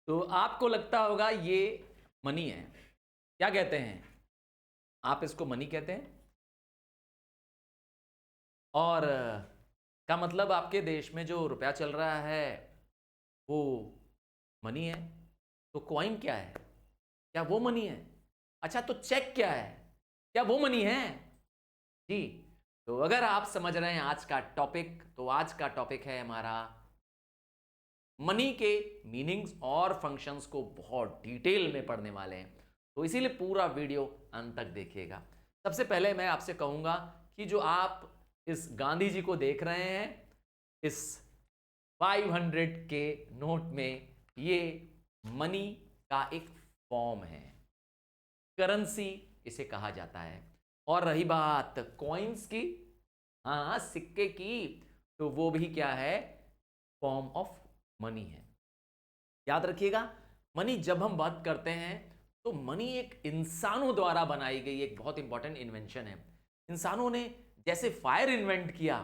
तो आपको लगता होगा ये मनी है। क्या कहते हैं आप? इसको मनी कहते हैं। और का मतलब आपके देश में जो रुपया चल रहा है वो मनी है। तो कॉइन क्या है? क्या वो मनी है? अच्छा, तो चेक क्या है? क्या वो मनी है? जी। तो अगर आप समझ रहे हैं आज का टॉपिक, तो आज का टॉपिक है हमारा मनी के मीनिंग्स और फंक्शंस को बहुत डिटेल में पढ़ने वाले हैं। तो इसीलिए पूरा वीडियो अंत तक देखिएगा। सबसे पहले मैं आपसे कहूंगा कि जो आप इस गांधी जी को देख रहे हैं, इस 500 के नोट में, ये मनी का एक फॉर्म है, करेंसी इसे कहा जाता है। और रही बात कॉइन्स की, हाँ सिक्के की, तो वो भी क्या है? फॉर्म ऑफ मनी है। याद रखिएगा, मनी जब हम बात करते हैं तो मनी एक इंसानों द्वारा बनाई गई एक बहुत इंपॉर्टेंट इन्वेंशन है। इंसानों ने जैसे फायर इन्वेंट किया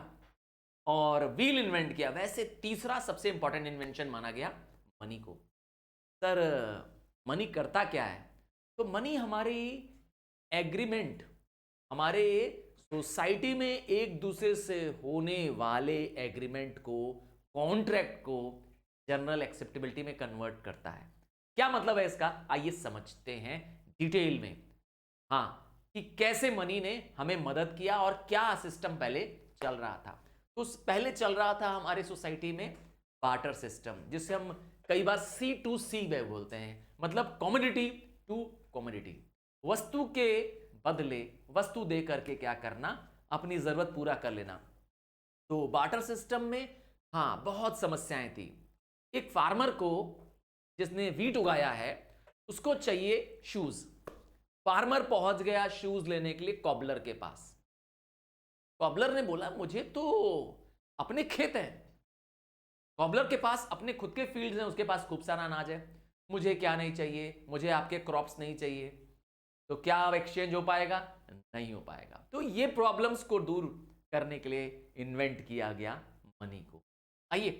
और व्हील इन्वेंट किया, वैसे तीसरा सबसे इंपॉर्टेंट इन्वेंशन माना गया मनी को। सर, मनी करता क्या है? तो मनी हमारी एग्रीमेंट, हमारे सोसाइटी में एक दूसरे से होने वाले एग्रीमेंट को, कॉन्ट्रैक्ट को जनरल एक्सेप्टेबिलिटी में कन्वर्ट करता है। क्या मतलब है इसका? आइए समझते हैं डिटेल में। हाँ, कि कैसे मनी ने हमें मदद किया और क्या सिस्टम पहले चल रहा था। तो पहले चल रहा था हमारी सोसाइटी में बार्टर सिस्टम, जिसे हम कई बार C2C वे बोलते हैं, मतलब कॉमोडिटी टू कॉमोडिटी। वस्तु के बदले वस्तु दे करके क्या करना? अपनी जरूरत पूरा कर लेना। तो बार्टर सिस्टम में हाँ बहुत समस्याएं थी। एक फार्मर को, जिसने वीट उगाया है, उसको चाहिए शूज। फार्मर पहुंच गया शूज लेने के लिए कॉबलर के पास। कॉबलर ने बोला मुझे तो अपने खेत हैं, कॉबलर के पास अपने खुद के फील्ड्स हैं, उसके पास खूब सारा अनाज है, मुझे क्या नहीं चाहिए, मुझे आपके क्रॉप्स नहीं चाहिए। तो क्या अब एक्सचेंज हो पाएगा? नहीं हो पाएगा। तो ये प्रॉब्लम्स को दूर करने के लिए इन्वेंट किया गया मनी को। आइए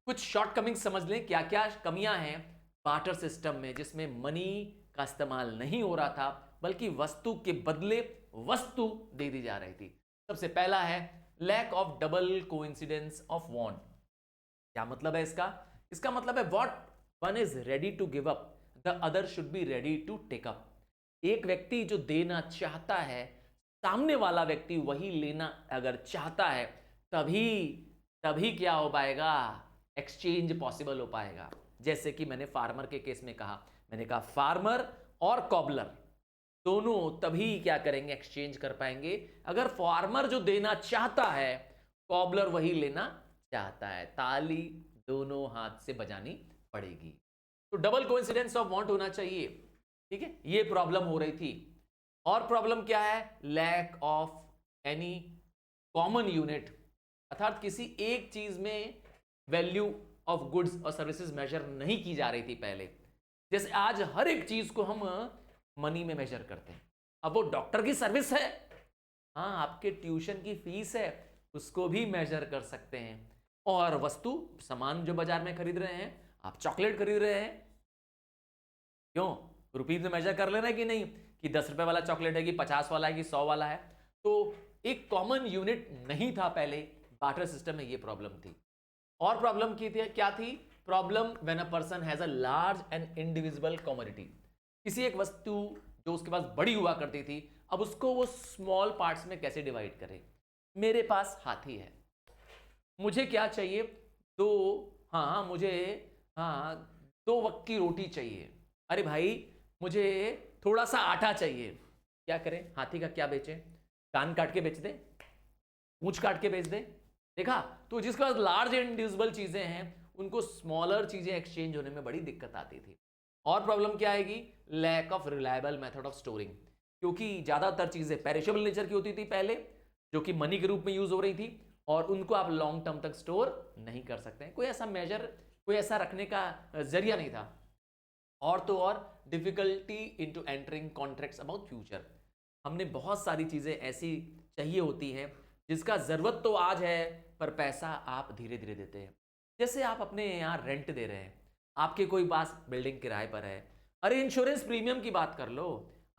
कुछ शॉर्टकमिंग समझ लें, क्या क्या कमियां हैं बार्टर सिस्टम में, जिसमें मनी का इस्तेमाल नहीं हो रहा था, बल्कि वस्तु के बदले वस्तु दे दी जा रही थी। सबसे पहला है lack of double coincidence of want. क्या मतलब है इसका? इसका मतलब है what one is ready to give up, the other should be ready to take up. एक व्यक्ति जो देना चाहता है, सामने वाला व्यक्ति वही लेना अगर चाहता है, तभी तभी क्या हो पाएगा? एक्सचेंज पॉसिबल हो पाएगा। जैसे कि मैंने फार्मर के केस में कहा, मैंने कहा फार्मर और कॉबलर दोनों तभी क्या करेंगे? एक्सचेंज कर पाएंगे अगर फार्मर जो देना चाहता है, कॉबलर वही लेना चाहता है। ताली दोनों हाथ से बजानी पड़ेगी। तो डबल कोइंसिडेंस ऑफ वांट होना चाहिए। ठीक है, ये प्रॉब्लम हो रही थी। और प्रॉब्लम क्या है? Lack of any common unit, अर्थात किसी एक चीज में वैल्यू ऑफ गुड्स और सर्विसेज मेजर नहीं की जा रही थी पहले। जैसे आज हर एक चीज को हम मनी में मेजर करते हैं। अब वो डॉक्टर की सर्विस है, हाँ आपके ट्यूशन की फीस है, उसको भी मेजर कर सकते हैं। और वस्तु सामान जो बाजार में खरीद रहे हैं, आप चॉकलेट खरीद रहे हैं, क्यों? रुपीज में मेजर कर ले रहे हैं कि नहीं, कि 10 रुपए वाला चॉकलेट है कि 50 वाला है कि 100 वाला है। तो एक कॉमन यूनिट नहीं था पहले बार्टर सिस्टम में, ये प्रॉब्लम थी। और प्रॉब्लम की थी क्या थी? Problem when a person has a large and individual commodity. किसी एक वस्तु जो उसके पास बड़ी हुआ करती थी, अब उसको वो स्मॉल पार्ट्स में कैसे डिवाइड करे? मेरे पास हाथी है, मुझे क्या चाहिए? दो, हाँ मुझे, हाँ 2 वक्त की रोटी चाहिए। अरे भाई मुझे थोड़ा सा आटा चाहिए। क्या करें? हाथी का क्या बेचें? कान काट के बेच दे, पूंछ काट के बेच दे। देखा? तो जिसके पास लार्ज एंड डिविजिबल चीजें हैं, उनको स्मॉलर चीजें एक्सचेंज होने में बड़ी दिक्कत आती थी। और प्रॉब्लम क्या आएगी? Lack of reliable method of storing, क्योंकि ज्यादातर चीजें पेरिशेबल नेचर की होती थी पहले, जो कि मनी के रूप में यूज हो रही थी, और उनको आप लॉन्ग टर्म तक स्टोर नहीं कर सकते। कोई ऐसा मेजर, कोई ऐसा रखने का जरिया नहीं था। और तो और difficulty into entering contracts about future. हमने बहुत सारी चीजें ऐसी चाहिए होती हैं जिसका जरूरत तो आज है, पर पैसा आप धीरे धीरे देते हैं। जैसे आप अपने यहाँ रेंट दे रहे हैं, आपके कोई पास बिल्डिंग किराए पर है, अरे इंश्योरेंस प्रीमियम की बात कर लो।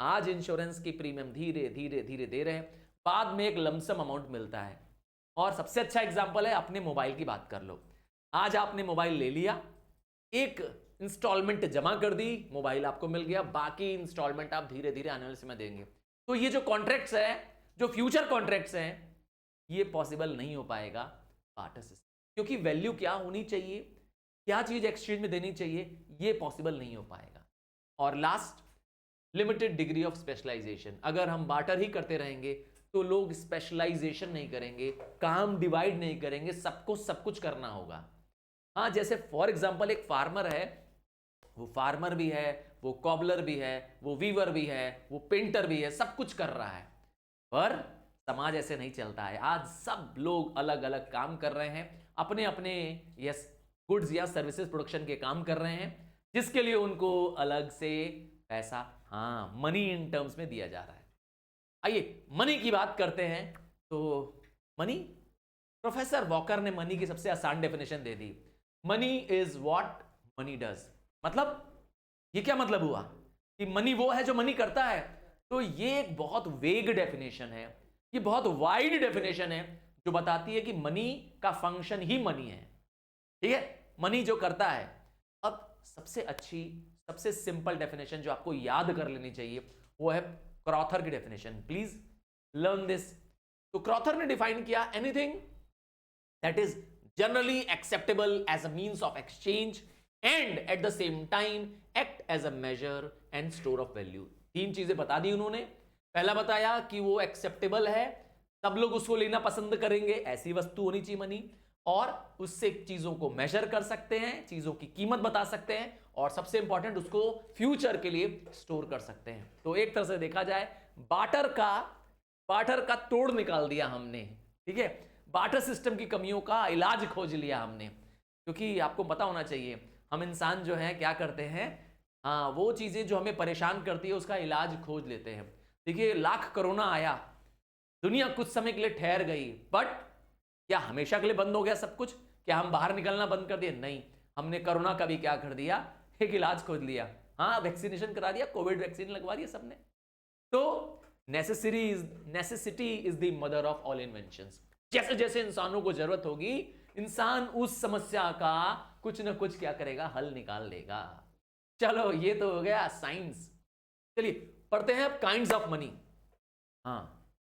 आज इंश्योरेंस की प्रीमियम धीरे धीरे धीरे दे रहे हैं, बाद में एक लमसम अमाउंट मिलता है। और सबसे अच्छा एग्जांपल है, अपने मोबाइल की बात कर लो। आज आपने मोबाइल ले लिया, एक इंस्टॉलमेंट जमा कर दी, मोबाइल आपको मिल गया, बाकी इंस्टॉलमेंट आप धीरे धीरे आने वाले समय देंगे। तो ये जो कॉन्ट्रैक्ट्स है, जो फ्यूचर कॉन्ट्रैक्ट्स हैं, ये पॉसिबल नहीं हो पाएगा बार्टर सिस्टम, क्योंकि वैल्यू क्या होनी चाहिए, क्या चीज एक्सचेंज में देनी चाहिए, ये पॉसिबल नहीं हो पाएगा। और last, limited degree of specialisation. अगर हम बार्टर ही करते रहेंगे तो लोग स्पेशलाइजेशन नहीं करेंगे, काम डिवाइड नहीं करेंगे, सबको सब कुछ करना होगा। हाँ, जैसे फॉर एग्जांपल एक फार्मर है, वो फार्मर भी है, वो कॉबलर भी है, वो वीवर भी है, वो पेंटर भी है, सब कुछ कर रहा है। पर समाज ऐसे नहीं चलता है। आज सब लोग अलग अलग काम कर रहे हैं, अपने अपने यस गुड्स या सर्विसेज प्रोडक्शन के काम कर रहे हैं, जिसके लिए उनको अलग से पैसा, हाँ, मनी इन टर्म्स में दिया जा रहा है। आइए मनी की बात करते हैं। तो मनी, प्रोफेसर वॉकर ने मनी की सबसे आसान definition they the. Money is what money does. मतलब ये क्या मतलब हुआ कि मनी वो है जो मनी करता है? तो ये एक बहुत वेग डेफिनेशन है, ये बहुत वाइड डेफिनेशन है, जो बताती है कि मनी का फंक्शन ही मनी है। ठीक है, मनी जो करता है। अब सबसे अच्छी, सबसे सिंपल डेफिनेशन जो आपको याद कर लेनी चाहिए वो है क्रॉथर की डेफिनेशन। Please learn this. तो क्रॉथर ने डिफाइन किया, anything that is generally acceptable as a means of exchange and at the same time act as a measure and store of value. तीन चीजें बता दी उन्होंने। पहला बताया कि वो एक्सेप्टेबल है, सब लोग उसको लेना पसंद करेंगे, ऐसी वस्तु होनी चाहिए मनी, और उससे चीजों को मेजर कर सकते हैं, चीजों की कीमत बता सकते हैं, और सबसे इंपॉर्टेंट उसको फ्यूचर के लिए स्टोर कर सकते हैं। तो एक तरह से देखा जाए, बार्टर का तोड़ निकाल दिया हमने। ठीक है, बार्टर सिस्टम की कमियों का इलाज खोज लिया हमने। क्योंकि आपको पता होना चाहिए, हम इंसान जो है क्या करते हैं, हाँ, वो चीजें जो हमें परेशान करती है उसका इलाज खोज लेते हैं। देखिए, लाख कोरोना आया, दुनिया कुछ समय के लिए ठहर गई, बट क्या हमेशा के लिए बंद हो गया सब कुछ? क्या हम बाहर निकलना बंद कर दिए? नहीं, हमने कोरोना का भी क्या कर दिया, एक इलाज खोज लिया। हाँ, वैक्सीनेशन करा दिया, कोविड वैक्सीन लगवा दिया सबने। तो necessity is the mother of all inventions. जैसे जैसे इंसानों को जरूरत होगी, इंसान उस समस्या का कुछ ना कुछ क्या करेगा, हल निकाल लेगा। चलो, ये तो हो गया साइंस। चलिए पढ़ते हैं अब काइंड्स ऑफ मनी। हाँ,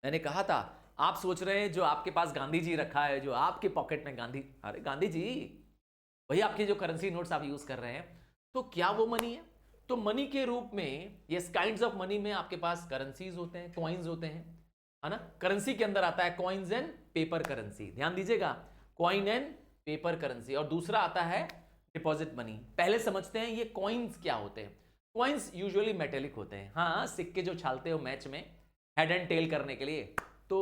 मैंने कहा था, आप सोच रहे हैं जो आपके पास गांधी जी रखा है, जो आपके पॉकेट में गांधी, अरे गांधी जी, वही आपके जो करेंसी नोट्स आप यूज कर रहे हैं, तो क्या वो मनी है? तो मनी के रूप में, यस, काइंड्स ऑफ मनी में आपके पास करेंसीज होते हैं, कॉइन्स होते हैं, है ना। करेंसी के अंदर आता है कॉइन्स एंड पेपर करेंसी, ध्यान दीजिएगा, कॉइन एंड पेपर करेंसी। और दूसरा आता है डिपॉजिट मनी। पहले समझते हैं ये कॉइन्स क्या होते हैं। कॉइन्स यूजुअली मेटेलिक होते हैं, हाँ, सिक्के जो छालते हो मैच में हेड एंड टेल करने के लिए। तो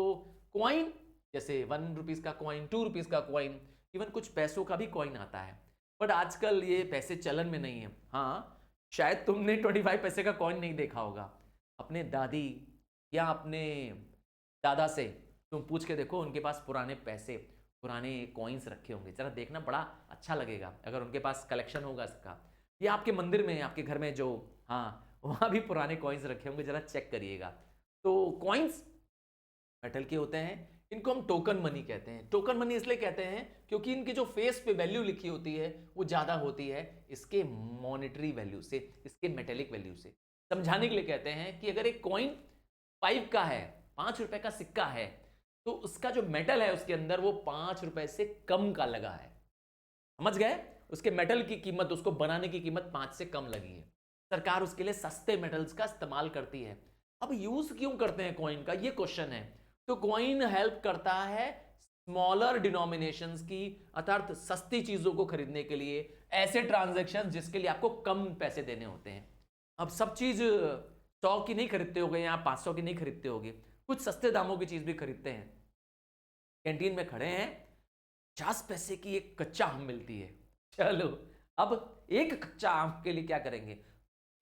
कॉइन जैसे 1 रुपीज का कॉइन, 2 रुपीज का कॉइन, इवन कुछ पैसों का भी कॉइन आता है, बट आजकल ये पैसे चलन में नहीं है। हाँ, शायद तुमने 25 पैसे का कॉइन नहीं देखा होगा। अपने दादी या अपने दादा से तुम पूछ के देखो, उनके पास पुराने पैसे, पुराने कॉइन्स रखे होंगे, जरा देखना, बड़ा अच्छा लगेगा अगर उनके पास कलेक्शन होगा इसका। या आपके मंदिर में, आपके घर में जो, हाँ, वहाँ भी पुराने कॉइन्स रखे होंगे, जरा चेक करिएगा। तो कॉइन्स मेटल के होते हैं, इनको हम टोकन मनी कहते हैं। टोकन मनी इसलिए कहते हैं क्योंकि इनकी जो फेस पे वैल्यू लिखी होती है वो ज्यादा होती है इसके मॉनेटरी वैल्यू से, इसके मेटेलिक वैल्यू से। समझाने के लिए कहते हैं कि अगर एक कॉइन 5 का है, 5 रुपए का सिक्का है, तो उसका जो मेटल है उसके अंदर वो 5 रुपए से कम का लगा है। समझ गए? उसके मेटल की कीमत, उसको बनाने की कीमत 5 से कम लगी है। सरकार उसके लिए सस्ते मेटल्स का इस्तेमाल करती है। अब यूज क्यों करते हैं कॉइन का, ये क्वेश्चन है। तो कॉइन हेल्प करता है स्मॉलर डिनोमिनेशंस की, अर्थात सस्ती चीजों को खरीदने के लिए, ऐसे ट्रांजैक्शन जिसके लिए आपको कम पैसे देने होते हैं। अब सब चीज 100 की नहीं खरीदते होगे या 500 की नहीं खरीदते होगे, कुछ सस्ते दामों की चीज भी खरीदते हैं। कैंटीन में खड़े हैं, 50 पैसे की एक कच्चा आम मिलती है। चलो, अब एक कच्चा आम के लिए क्या करेंगे?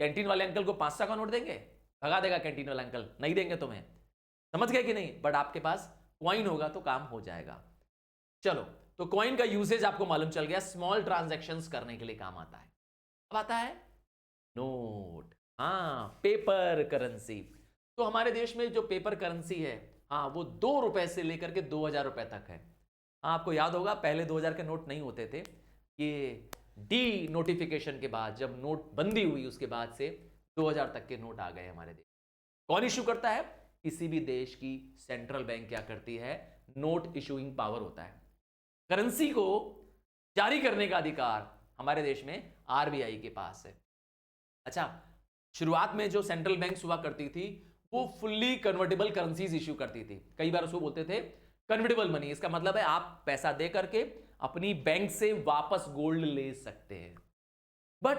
कैंटीन वाले अंकल को 500 का नोट देंगे? भगा देगा कैंटीन वाला अंकल, नहीं देंगे तुम्हें। समझ गए कि नहीं? बट आपके पास कॉइन होगा तो काम हो जाएगा। चलो, तो कॉइन का यूसेज आपको मालूम चल गया, स्मॉल ट्रांजैक्शंस करने के लिए काम आता है। अब आता है नोट, हाँ, पेपर करेंसी। तो हमारे देश में जो पेपर करेंसी है, हाँ, वो 2 रुपए से लेकर के 2000 रुपए तक है। हाँ, आपको याद होगा पहले 2000 के नोट नहीं होते थे, ये डी नोटिफिकेशन के बाद जब नोट बंदी हुई उसके बाद से 2000 तक के नोट आ गए हमारे देश। कौन इश्यू करता है? किसी भी देश की सेंट्रल बैंक क्या करती है? नोट इशूइंग पावर होता है। करेंसी को जारी करने का अधिकार हमारे देश में आरबीआई के पास है। अच्छा, शुरुआत में जो सेंट्रल बैंक हुआ करती थी वो फुल्ली कन्वर्टेबल करेंसीज इश्यू करती थी। कई बार उसको बोलते थे कन्वर्टेबल मनी। इसका मतलब है आप पैसा दे करके अपनी बैंक से वापस गोल्ड ले सकते हैं। बट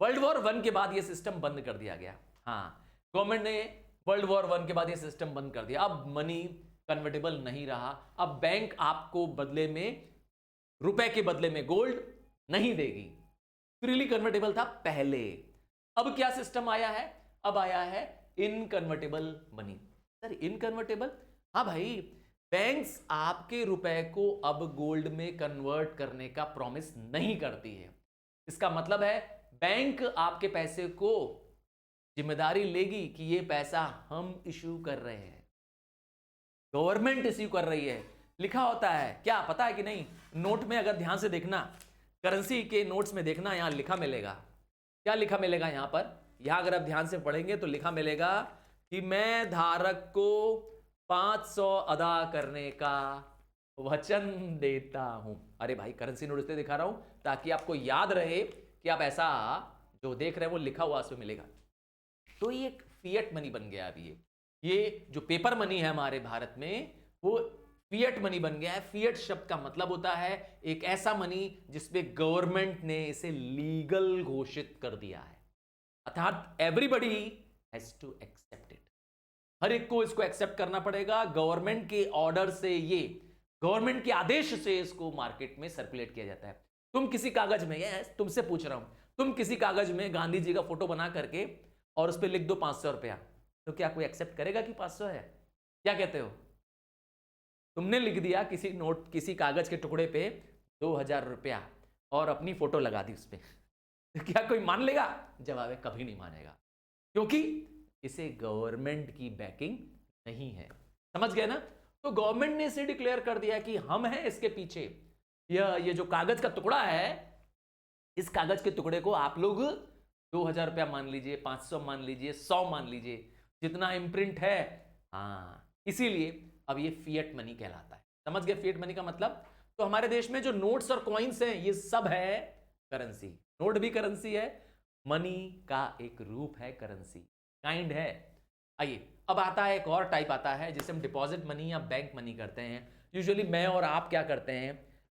वर्ल्ड वॉर 1 के बाद यह सिस्टम बंद कर दिया गया। हाँ, गवर्नमेंट ने वर्ल्ड वॉर 1 के बाद यह सिस्टम बंद कर दिया। अब मनी कन्वर्टेबल नहीं रहा। अब बैंक आपको बदले में, रुपए के बदले में गोल्ड नहीं देगी। फ्रीली कन्वर्टेबल था पहले। अब क्या सिस्टम आया है? अब आया है इनकन्वर्टेबल मनी। सर इनकन्वर्टेबल? हाँ भाई, बैंक्स आपके रुपए को अब गोल्ड में कन्वर्ट करने का प्रॉमिस नहीं करती है। इसका मतलब है बैंक आपके पैसे को जिम्मेदारी लेगी कि ये पैसा हम इश्यू कर रहे हैं, गवर्नमेंट इश्यू कर रही है। लिखा होता है, क्या पता है कि नहीं? नोट में अगर ध्यान से देखना, करेंसी के नोट्स में देखना, यहां लिखा मिलेगा। क्या लिखा मिलेगा यहां पर? यहां अगर आप ध्यान से पढ़ेंगे तो लिखा मिलेगा कि मैं धारक को 500 अदा करने का वचन देता हूं। अरे भाई, करेंसी नोट इसलिए दिखा रहा हूं ताकि आपको याद रहे कि आप ऐसा जो देख रहे हैं वो लिखा हुआ उसमें मिलेगा। तो ये एक फिएट मनी बन गया। अभी ये जो पेपर मनी है हमारे भारत में, वो फिएट मनी बन गया है। फिएट शब्द का मतलब होता है एक ऐसा मनी जिसपे गवर्नमेंट ने इसे लीगल घोषित कर दिया है, अर्थात everybody has to accept it. हर एक को इसको एक्सेप्ट करना पड़ेगा। गवर्नमेंट के ऑर्डर से, ये गवर्नमेंट के आदेश से इसको मार्केट में सर्कुलेट किया जाता है। तुम किसी कागज में, ये तुमसे पूछ रहा हूं, तुम किसी कागज में गांधी जी का फोटो बना करके और उस पर लिख दो 500 रुपया, तो क्या कोई एक्सेप्ट करेगा कि 500 है? क्या कहते हो? तुमने लिख दिया किसी नोट, किसी कागज के टुकड़े पे 2000 रुपया और अपनी फोटो लगा दी उस पर, तो क्या कोई मान लेगा? जवाब है कभी नहीं मानेगा, क्योंकि इसे गवर्नमेंट की बैकिंग नहीं है। समझ गए ना? तो गवर्नमेंट ने इसे डिक्लेयर कर दिया कि हम हैं इसके पीछे। ये जो कागज का टुकड़ा है, इस कागज के टुकड़े को आप लोग 2000 रुपया मान लीजिए, 500 मान लीजिए, 100 मान लीजिए, जितना इम्प्रिंट है। हाँ, इसीलिए अब ये फिएट मनी कहलाता है। समझ गए फिएट मनी का मतलब? तो हमारे देश में जो नोट्स और कॉइन्स हैं, ये सब है करेंसी। नोट भी करेंसी है, मनी का एक रूप है करेंसी, काइंड है। आइए, अब आता है एक और टाइप आता है जिसे हम डिपॉजिट मनी या बैंक मनी करते हैं। यूजुअली मैं और आप क्या करते हैं,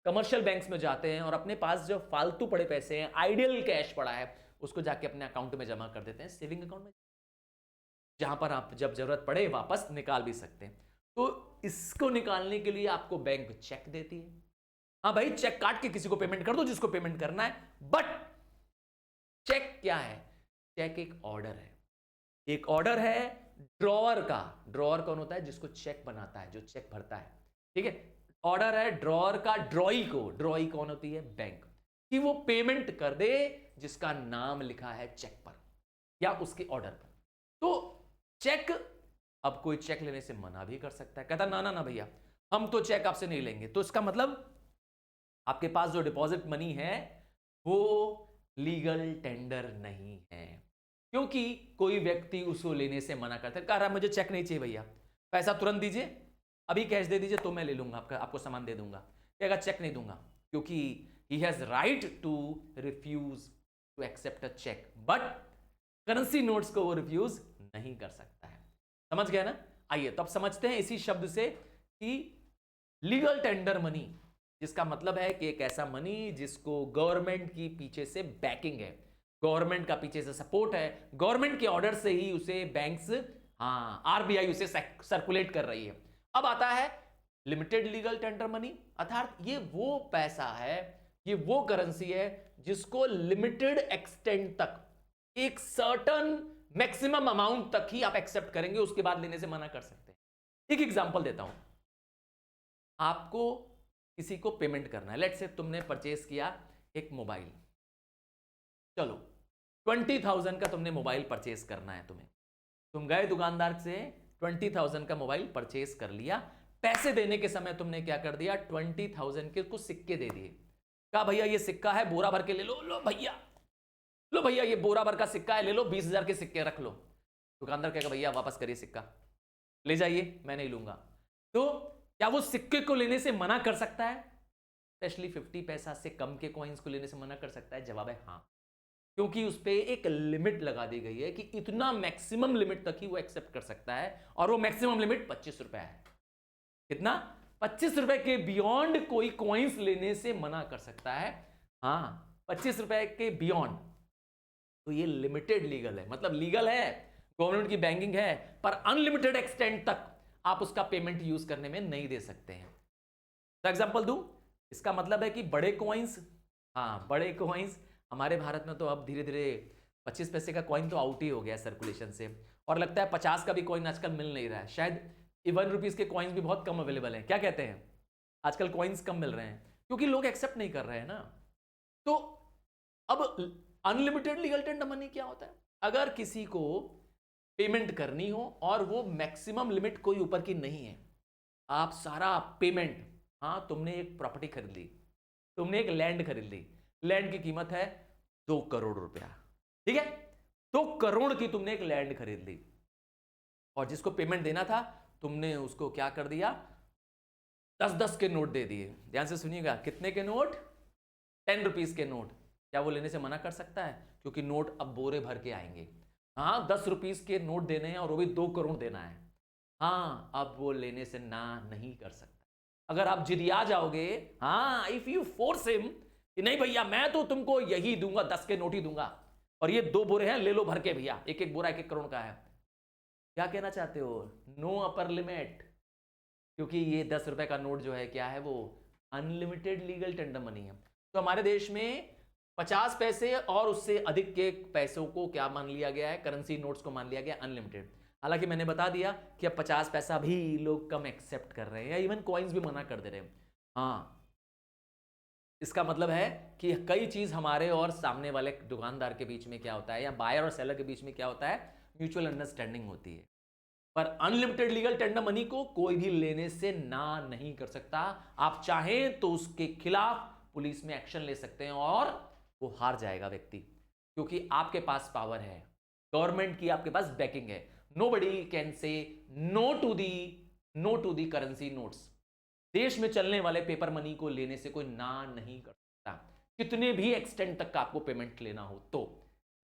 कमर्शियल बैंक्स में जाते हैं और अपने पास जो फालतू पड़े पैसे हैं, आइडियल कैश पड़ा है, उसको जाके अपने अकाउंट में जमा कर देते हैं, सेविंग अकाउंट में, जहां पर आप जब जरूरत पड़े वापस निकाल भी सकते हैं। तो इसको निकालने के लिए आपको बैंक चेक देती है। हाँ भाई, चेक काट के किसी को पेमेंट कर दो जिसको पेमेंट करना है। बट चेक क्या है? चेक एक ऑर्डर है। एक ऑर्डर है ड्रॉअर का। ड्रॉअर कौन होता है? जिसको चेक बनाता है, जो चेक भरता है। ठीक है, ऑर्डर है ड्रॉअर का ड्रॉई को। ड्रॉई कौन होती है? बैंक। कि वो पेमेंट कर दे जिसका नाम लिखा है चेक पर या उसके ऑर्डर पर। तो चेक, अब कोई चेक लेने से मना भी कर सकता है, कहता ना ना ना भैया, हम तो चेक आपसे नहीं लेंगे। तो इसका मतलब आपके पास जो डिपॉजिट मनी है वो लीगल टेंडर नहीं है, क्योंकि कोई व्यक्ति उसको लेने से मना करता है, कह रहा मुझे चेक नहीं चाहिए भैया, पैसा तुरंत दीजिए, अभी कैश दे दीजिए तो मैं ले लूंगा, आपको सामान दे दूंगा। कहेगा चेक नहीं दूंगा, क्योंकि he has right to refuse to accept a cheque, but currency notes को वो रिफ्यूज नहीं कर सकता है। समझ गया ना? आइए तब समझते हैं इसी शब्द से कि लीगल टेंडर मनी, जिसका मतलब है कि एक ऐसा मनी जिसको गवर्नमेंट की पीछे से बैकिंग है, गवर्नमेंट का पीछे से सपोर्ट है, गवर्नमेंट के ऑर्डर से ही उसे बैंक्स, हाँ, आरबीआई उसे सर्कुलेट कर रही है। अब आता है लिमिटेड लीगल टेंडर मनी, अर्थात ये वो पैसा है, ये वो करेंसी है जिसको लिमिटेड एक्सटेंट तक, एक सर्टन मैक्सिमम अमाउंट तक ही आप एक्सेप्ट करेंगे, उसके बाद लेने से मना कर सकते हैं। एक एग्जांपल देता हूं, आपको किसी को पेमेंट करना है। लेट्स से तुमने परचेस किया एक मोबाइल, चलो 20,000 का तुमने मोबाइल परचेज करना है, तुम गए दुकानदार से 20,000 का मोबाइल परचेज कर लिया। पैसे देने के समय तुमने क्या कर दिया, 20,000 के कुछ सिक्के दे दिए। कहा भैया ये सिक्का है, बोरा भर के ले लो। लो भैया ये बोरा भर का सिक्का है, ले लो, 20,000 के सिक्के रख लो। दुकानदार कहेगा भैया वापस करिए सिक्का, ले जाइए, मैं नहीं लूंगा। तो क्या वो सिक्के को लेने से मना कर सकता है? स्पेशली 50 पैसा से कम के कॉइन्स को लेने से मना कर सकता है? जवाब है हाँ, क्योंकि उस पर एक लिमिट लगा दी गई है कि इतना मैक्सिमम लिमिट तक ही वो एक्सेप्ट कर सकता है, और वो मैक्सिमम लिमिट 25 रुपए है। कितना? 25 रुपए के बियॉन्ड कोई कॉइन्स लेने से मना कर सकता है। हाँ, 25 रुपए के बियॉन्ड। तो ये लिमिटेड लीगल है, मतलब लीगल है, गवर्नमेंट की बैंकिंग है, पर अनलिमिटेड एक्सटेंट तक आप उसका पेमेंट यूज करने में नहीं दे सकते हैं। तो एग्जांपल दूं, इसका मतलब है कि बड़े कॉइन्स, हाँ बड़े कॉइन्स, हमारे भारत में तो अब धीरे धीरे 25 पैसे का कॉइन तो आउट ही हो गया सर्कुलेशन से, और लगता है 50 का भी कॉइन आजकल मिल नहीं रहा है। शायद 1 रुपीज के कॉइन्स भी बहुत कम अवेलेबल हैं। क्या कहते हैं? आजकल कॉइन्स कम मिल रहे हैं क्योंकि लोग एक्सेप्ट नहीं कर रहे हैं ना। तो अब अनलिमिटेड लीगल टेंडर मनी क्या होता है? अगर किसी को पेमेंट करनी हो और वो मैक्सिमम लिमिट कोई ऊपर की नहीं है, आप सारा पेमेंट, हाँ तुमने एक प्रॉपर्टी खरीद ली, तुमने एक लैंड खरीद ली, लैंड की कीमत है 2 करोड़ रुपया, ठीक है, 2 करोड़ की तुमने एक लैंड खरीद ली, और जिसको पेमेंट देना था तुमने उसको क्या कर दिया, 10-10 के नोट दे दिए। ध्यान से सुनिएगा, कितने के नोट? 10 रुपीज के नोट। क्या वो लेने से मना कर सकता है? क्योंकि नोट अब बोरे भर के आएंगे। हाँ 10 रुपीज के नोट देने हैं और वो भी 2 करोड़ देना है। हाँ अब वो लेने से ना नहीं कर सकता। अगर आप जिदिया जाओगे, हाँ इफ यू फोर्स हिम कि नहीं भैया मैं तो तुमको यही दूंगा, 10 के नोट ही दूंगा, और ये 2 बोरे हैं ले लो भर के भैया, एक एक बोरा 1-1 करोड़ का है। क्या कहना चाहते हो? नो अपर लिमिट, क्योंकि ये 10 रुपए का नोट जो है क्या है, वो अनलिमिटेड लीगल टेंडर मनी है। तो हमारे देश में 50 पैसे और उससे अधिक के पैसों को क्या मान लिया गया है? करेंसी नोट्स को मान लिया गया अनलिमिटेड। हालांकि मैंने बता दिया कि अब 50 पैसा भी लोग कम एक्सेप्ट कर रहे हैं, या इवन कॉइन्स भी मना कर दे रहे हैं। हाँ इसका मतलब है कि कई चीज हमारे और सामने वाले दुकानदार के बीच में क्या होता है, या बायर और सेलर के बीच में क्या होता है, म्यूचुअल अंडरस्टैंडिंग होती है। पर अनलिमिटेड लीगल टेंडर मनी को कोई भी लेने से ना नहीं कर सकता। आप चाहें तो उसके खिलाफ पुलिस में एक्शन ले सकते हैं और वो हार जाएगा व्यक्ति, क्योंकि आपके पास पावर है, गवर्नमेंट की आपके पास बैकिंग है। Nobody can say no to the currency notes. देश में चलने वाले पेपर मनी को लेने से कोई ना नहीं कर सकता, कितने भी एक्सटेंट तक का आपको पेमेंट लेना हो तो।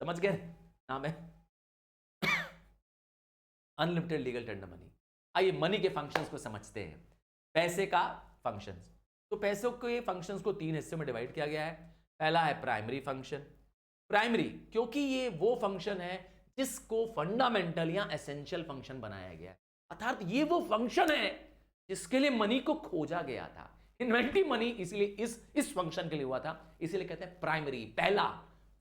समझ गए नाम है अनलिमिटेड लीगल टेंडर मनी। आइए मनी के फंक्शंस को समझते हैं। पैसे का फंक्शंस, तो पैसों के फंक्शंस को 3 हिस्सों में डिवाइड किया गया है। पहला है प्राइमरी फंक्शन। प्राइमरी क्योंकि ये वो फंक्शन है जिसको फंडामेंटल या एसेंशियल फंक्शन बनाया गया है, अर्थात ये वो फंक्शन है जिसके लिए मनी को खोजा गया था। इन्वेंटिव मनी इसलिए इस फंक्शन के लिए हुआ था, इसीलिए कहते हैं प्राइमरी, पहला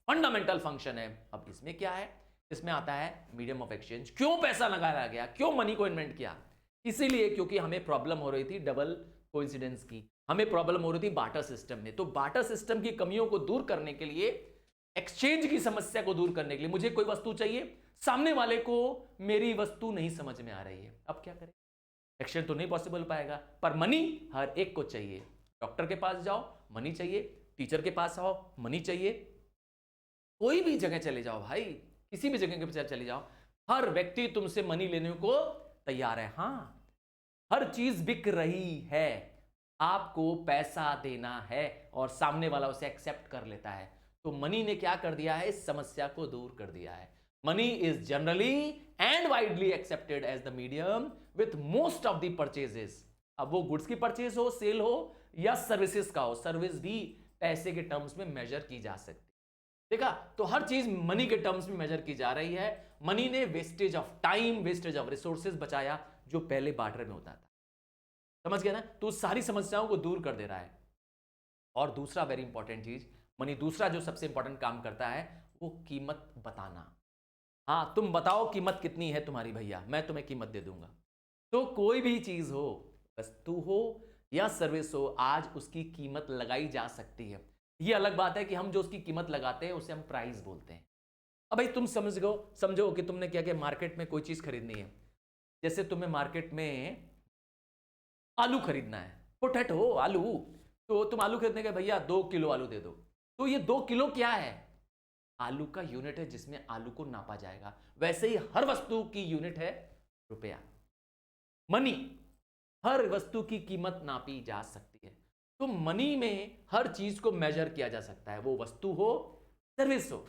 फंडामेंटल फंक्शन है। अब इसमें क्या है? इसमें आता है मीडियम ऑफ एक्सचेंज। क्यों पैसा लगाया गया, क्यों मनी को इन्वेंट किया? इसीलिए क्योंकि हमें प्रॉब्लम हो रही थी डबल कोइंसिडेंस की, हमें प्रॉब्लम हो रही थी बार्टर सिस्टम में। तो बार्टर सिस्टम की कमियों को दूर करने के लिए, एक्सचेंज की समस्या को दूर करने के लिए, मुझे कोई वस्तु चाहिए, सामने वाले को मेरी वस्तु नहीं समझ में आ रही है, अब क्या करें? एक्सचेंज तो नहीं पॉसिबल पाएगा, पर मनी हर एक को चाहिए। डॉक्टर के पास जाओ मनी चाहिए, टीचर के पास आओ मनी चाहिए, कोई भी जगह चले जाओ भाई, किसी भी जगह पे चले जाओ, हर व्यक्ति तुमसे मनी लेने को तैयार है। हाँ हर चीज बिक रही है, आपको पैसा देना है और सामने वाला उसे एक्सेप्ट कर लेता है। तो मनी ने क्या कर दिया है? इस समस्या को दूर कर दिया है। Money is generally and widely accepted as the medium with most of the purchases. अब वो गुड्स की परचेज हो, सेल हो, या सर्विसेज का हो, सर्विस भी पैसे के टर्म्स में मेजर की जा सकती। देखा, तो हर चीज मनी के टर्म्स में मेजर की जा रही है। मनी ने wastage of time, wastage of resources बचाया जो पहले बार्टर में होता था। समझ गया ना? तो सारी समस्याओं को दूर कर दे रहा है। और दूसरा वेरी इंपॉर्टेंट चीज, मनी दूसरा जो सबसे इंपॉर्टेंट काम करता है वो कीमत बताना। हाँ तुम बताओ कीमत कितनी है तुम्हारी, भैया मैं तुम्हें कीमत दे दूंगा। तो कोई भी चीज हो, वस्तु हो या सर्विस हो, आज उसकी कीमत लगाई जा सकती है। ये अलग बात है कि हम जो उसकी कीमत लगाते हैं उसे हम प्राइस बोलते हैं। अब भाई तुम समझो कि तुमने क्या किया, मार्केट में कोई चीज खरीदनी है। जैसे तुम्हें मार्केट में आलू खरीदना है, पोटैटो आलू, तो तुम आलू खरीदने के, भैया 2 किलो आलू दे दो। तो ये 2 किलो क्या है? आलू का यूनिट है जिसमें आलू को नापा जाएगा। वैसे ही हर वस्तु की यूनिट है रुपया, मनी। हर वस्तु की कीमत नापी जा सकती है। तो मनी में हर चीज को मेजर किया जा सकता है, वो वस्तु हो सर्विस हो।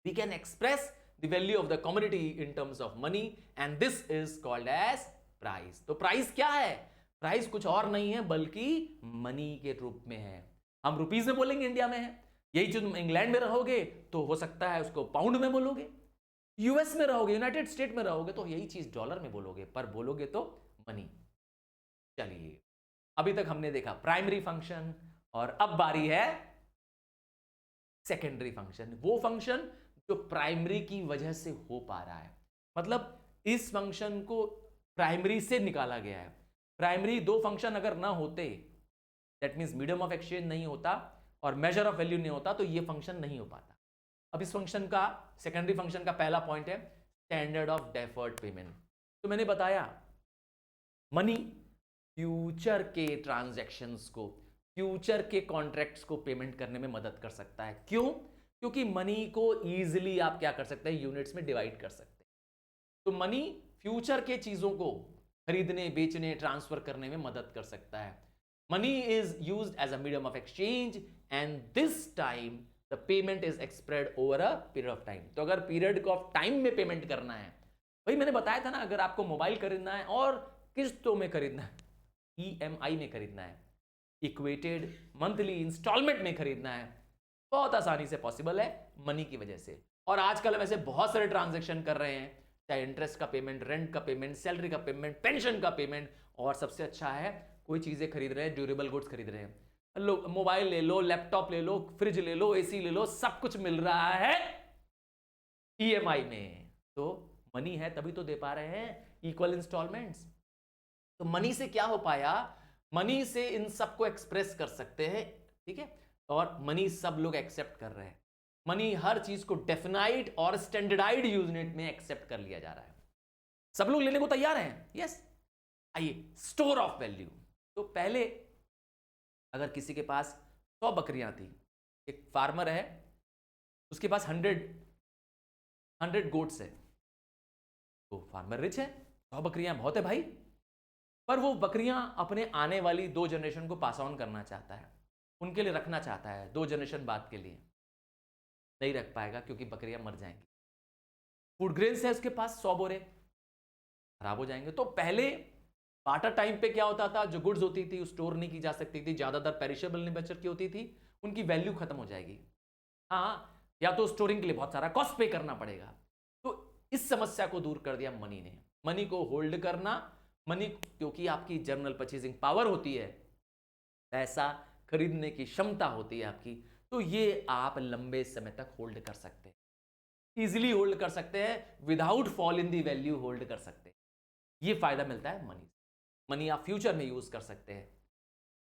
We can express the value of the commodity in terms of money and this is called as price. तो प्राइस क्या है? प्राइस कुछ और नहीं है बल्कि मनी के रूप में है। हम रुपीज में बोलेंगे, इंडिया में है। यही चीज तुम इंग्लैंड में रहोगे तो हो सकता है उसको पाउंड में बोलोगे, यूएस में रहोगे, यूनाइटेड स्टेट में रहोगे तो यही चीज डॉलर में बोलोगे, पर बोलोगे तो मनी। चलिए, अभी तक हमने देखा प्राइमरी फंक्शन, और अब बारी है सेकेंडरी फंक्शन। वो फंक्शन जो प्राइमरी की वजह से हो पा रहा है, मतलब इस फंक्शन को प्राइमरी से निकाला गया है। प्राइमरी दो फंक्शन अगर ना होते, that means medium of exchange नहीं होता और मेजर ऑफ वैल्यू नहीं होता, तो ये फंक्शन नहीं हो पाता। अब इस फंक्शन का, सेकेंडरी फंक्शन का पहला पॉइंट है स्टैंडर्ड ऑफ डेफर्ड पेमेंट। तो मैंने बताया मनी फ्यूचर के ट्रांजैक्शंस को, फ्यूचर के कॉन्ट्रैक्ट्स को पेमेंट करने में मदद कर सकता है। क्यों? क्योंकि मनी को इजीली आप क्या कर सकते हैं, यूनिट्स में डिवाइड कर सकते हैं। तो मनी फ्यूचर के चीजों को खरीदने, बेचने, ट्रांसफर करने में मदद कर सकता है। Money is used as a medium of exchange and this time the payment is spread over a period of time. तो अगर पीरियड ऑफ टाइम में पेमेंट करना है, भाई मैंने बताया था ना, अगर आपको मोबाइल खरीदना है और किस्तों में खरीदना है, ईएमआई में खरीदना है, इक्वेटेड मंथली इंस्टॉलमेंट में खरीदना है, बहुत आसानी से पॉसिबल है मनी की वजह से। और आजकल हम ऐसे बहुत सारे ट्रांजैक्शन कर रहे हैं, चाहे इंटरेस्ट का पेमेंट, रेंट का पेमेंट, सैलरी का पेमेंट, पेंशन का पेमेंट, और सबसे अच्छा है कोई चीजें खरीद रहे हैं, ड्यूरेबल गुड्स खरीद रहे हैं, लो मोबाइल ले लो, लैपटॉप ले लो, फ्रिज ले लो, एसी ले लो, सब कुछ मिल रहा है ईएमआई में। तो मनी है तभी तो दे पा रहे हैं इक्वल इंस्टॉलमेंट्स। तो मनी से क्या हो पाया, मनी से इन सबको एक्सप्रेस कर सकते हैं, ठीक है। और मनी सब लोग एक्सेप्ट कर रहे हैं। मनी हर चीज को डेफिनाइट और स्टैंडर्डाइज्ड यूनिट में एक्सेप्ट कर लिया जा रहा है, सब लोग लेने को तैयार हैं। यस, आइए स्टोर ऑफ वैल्यू। तो पहले अगर किसी के पास 100 बकरियां थी, एक फार्मर है, उसके पास 100 गोट्स है, तो फार्मर रिच है, 100 बकरियां बहुत है भाई, पर वो बकरियां अपने आने वाली 2 जनरेशन को पास ऑन करना चाहता है, उनके लिए रखना चाहता है 2 जनरेशन बाद के लिए। नहीं रख पाएगा क्योंकि बकरियां मर जाएंगी। फूड ग्रेन्स है उसके पास 100 बोरे, खराब हो जाएंगे। तो पहले बाटर टाइम पे क्या होता था, जो गुड्स होती थी स्टोर नहीं की जा सकती थी, ज्यादातर पेरिशेबल नेचर की होती थी, उनकी वैल्यू खत्म हो जाएगी। हाँ, या तो स्टोरिंग के लिए बहुत सारा कॉस्ट पे करना पड़ेगा। तो इस समस्या को दूर कर दिया मनी ने। मनी को होल्ड करना, मनी क्योंकि आपकी जनरल परचेजिंग पावर होती है, पैसा खरीदने की क्षमता होती है आपकी, तो ये आप लंबे समय तक होल्ड कर सकते हैं, इजीली होल्ड कर सकते हैं, without fall in the value hold कर सकते हैं। ये फायदा मिलता है मनी। मनी आप फ्यूचर में यूज कर सकते हैं।